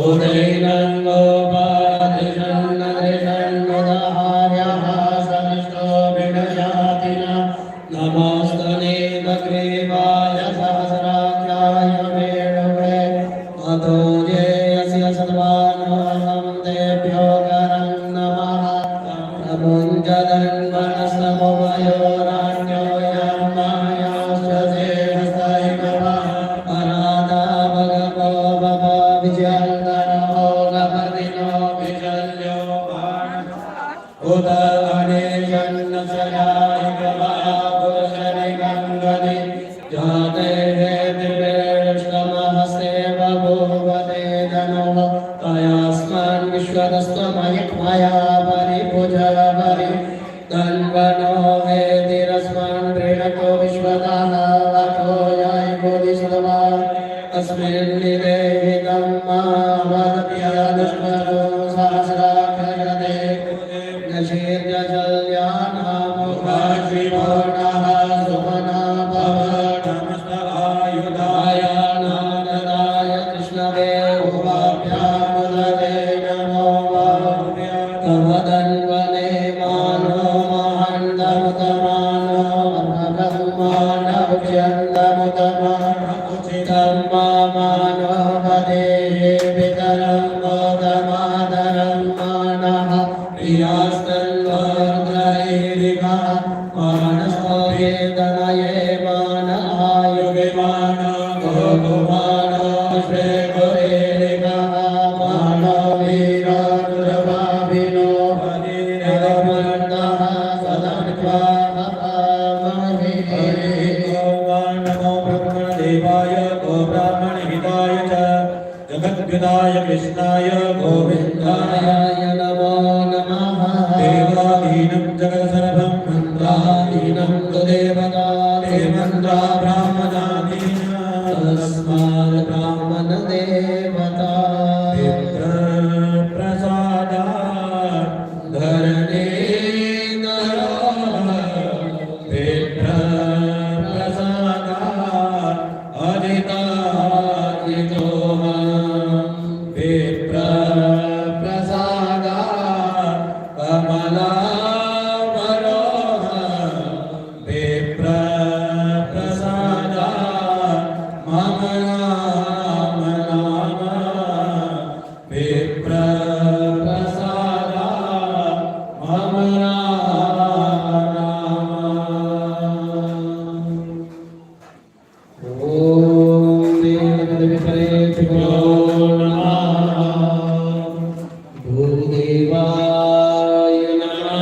उदैनन्दो पादिषन्नदृषन्नुदाहार्यः समिष्टो विडयातिना नमस्तनेतग्रीवाय सहस्राख्याय वेणुवे अतो जेयस्य सद्वानोऽहं तेभ्यो करं नमः नमुञ्जदन्वनस्तमोमयोराण्यो यं मायाश्च देहस्तैकवा अनादा भगवो भव विजयन्दनो गपतिनो विजल्यो उद अनेशन् वनो वेदि रस्मान् प्रेरको विश्वतः अथो याय बोधिसत्त्वा अस्मिन् निवेदितं मावद्भ्यादुष्मरो सहस्राक्षरते नशीर्यजल्यानामुखाश्रीभोर्णः सुमना भव आयानानदाय कृष्णवे उवाभ्यामुदते नमो तवदन्वने मानो महन्तमुतमानो ब्रह्माणमुच्यन्तमुतमानो मानो हदेः पितरं मोदमादरं मानः प्रियास्तन्वर्धयेरिमः मानसो वेदनये मान आयुगे मानो गोमानो श्रेगोरेरिमः मानो वीरो दुर्भाविनो हरिर्मन्दः सदन्त्वा नमो ब्रह्मदेवाय गो ब्राह्मणहिताय च जगद्गुदाय कृष्णाय गोविन्दाय नमो नमः देवादीनं जगत्सर्वं मन्त्रादीनं तु देवता ते मन्त्रा ब्राह्मणादीना तस्मात् ब्राह्मण देवता प्रसादात् धरणे नरो प्रसादात् अदितादितो प्रसादात् कमलावरोह प्रसादात् मम नाम प्रसादात् मम ॐ देवदेवपरेभ्यो नमः भूदेवाय नमः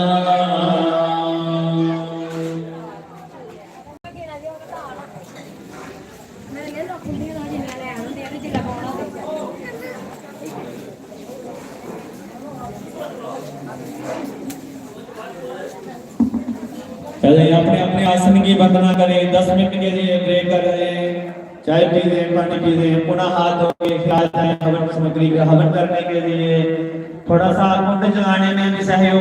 पहले अपने अपने आसन की वंदना करें 10 मिनट के लिए ब्रेक करें चाय पी लें पानी पी लें पुनः हाथ धो के ख्याल जाए हवन सामग्री का हवन करने के लिए थोड़ा सा कुंड जलाने में भी सहयोग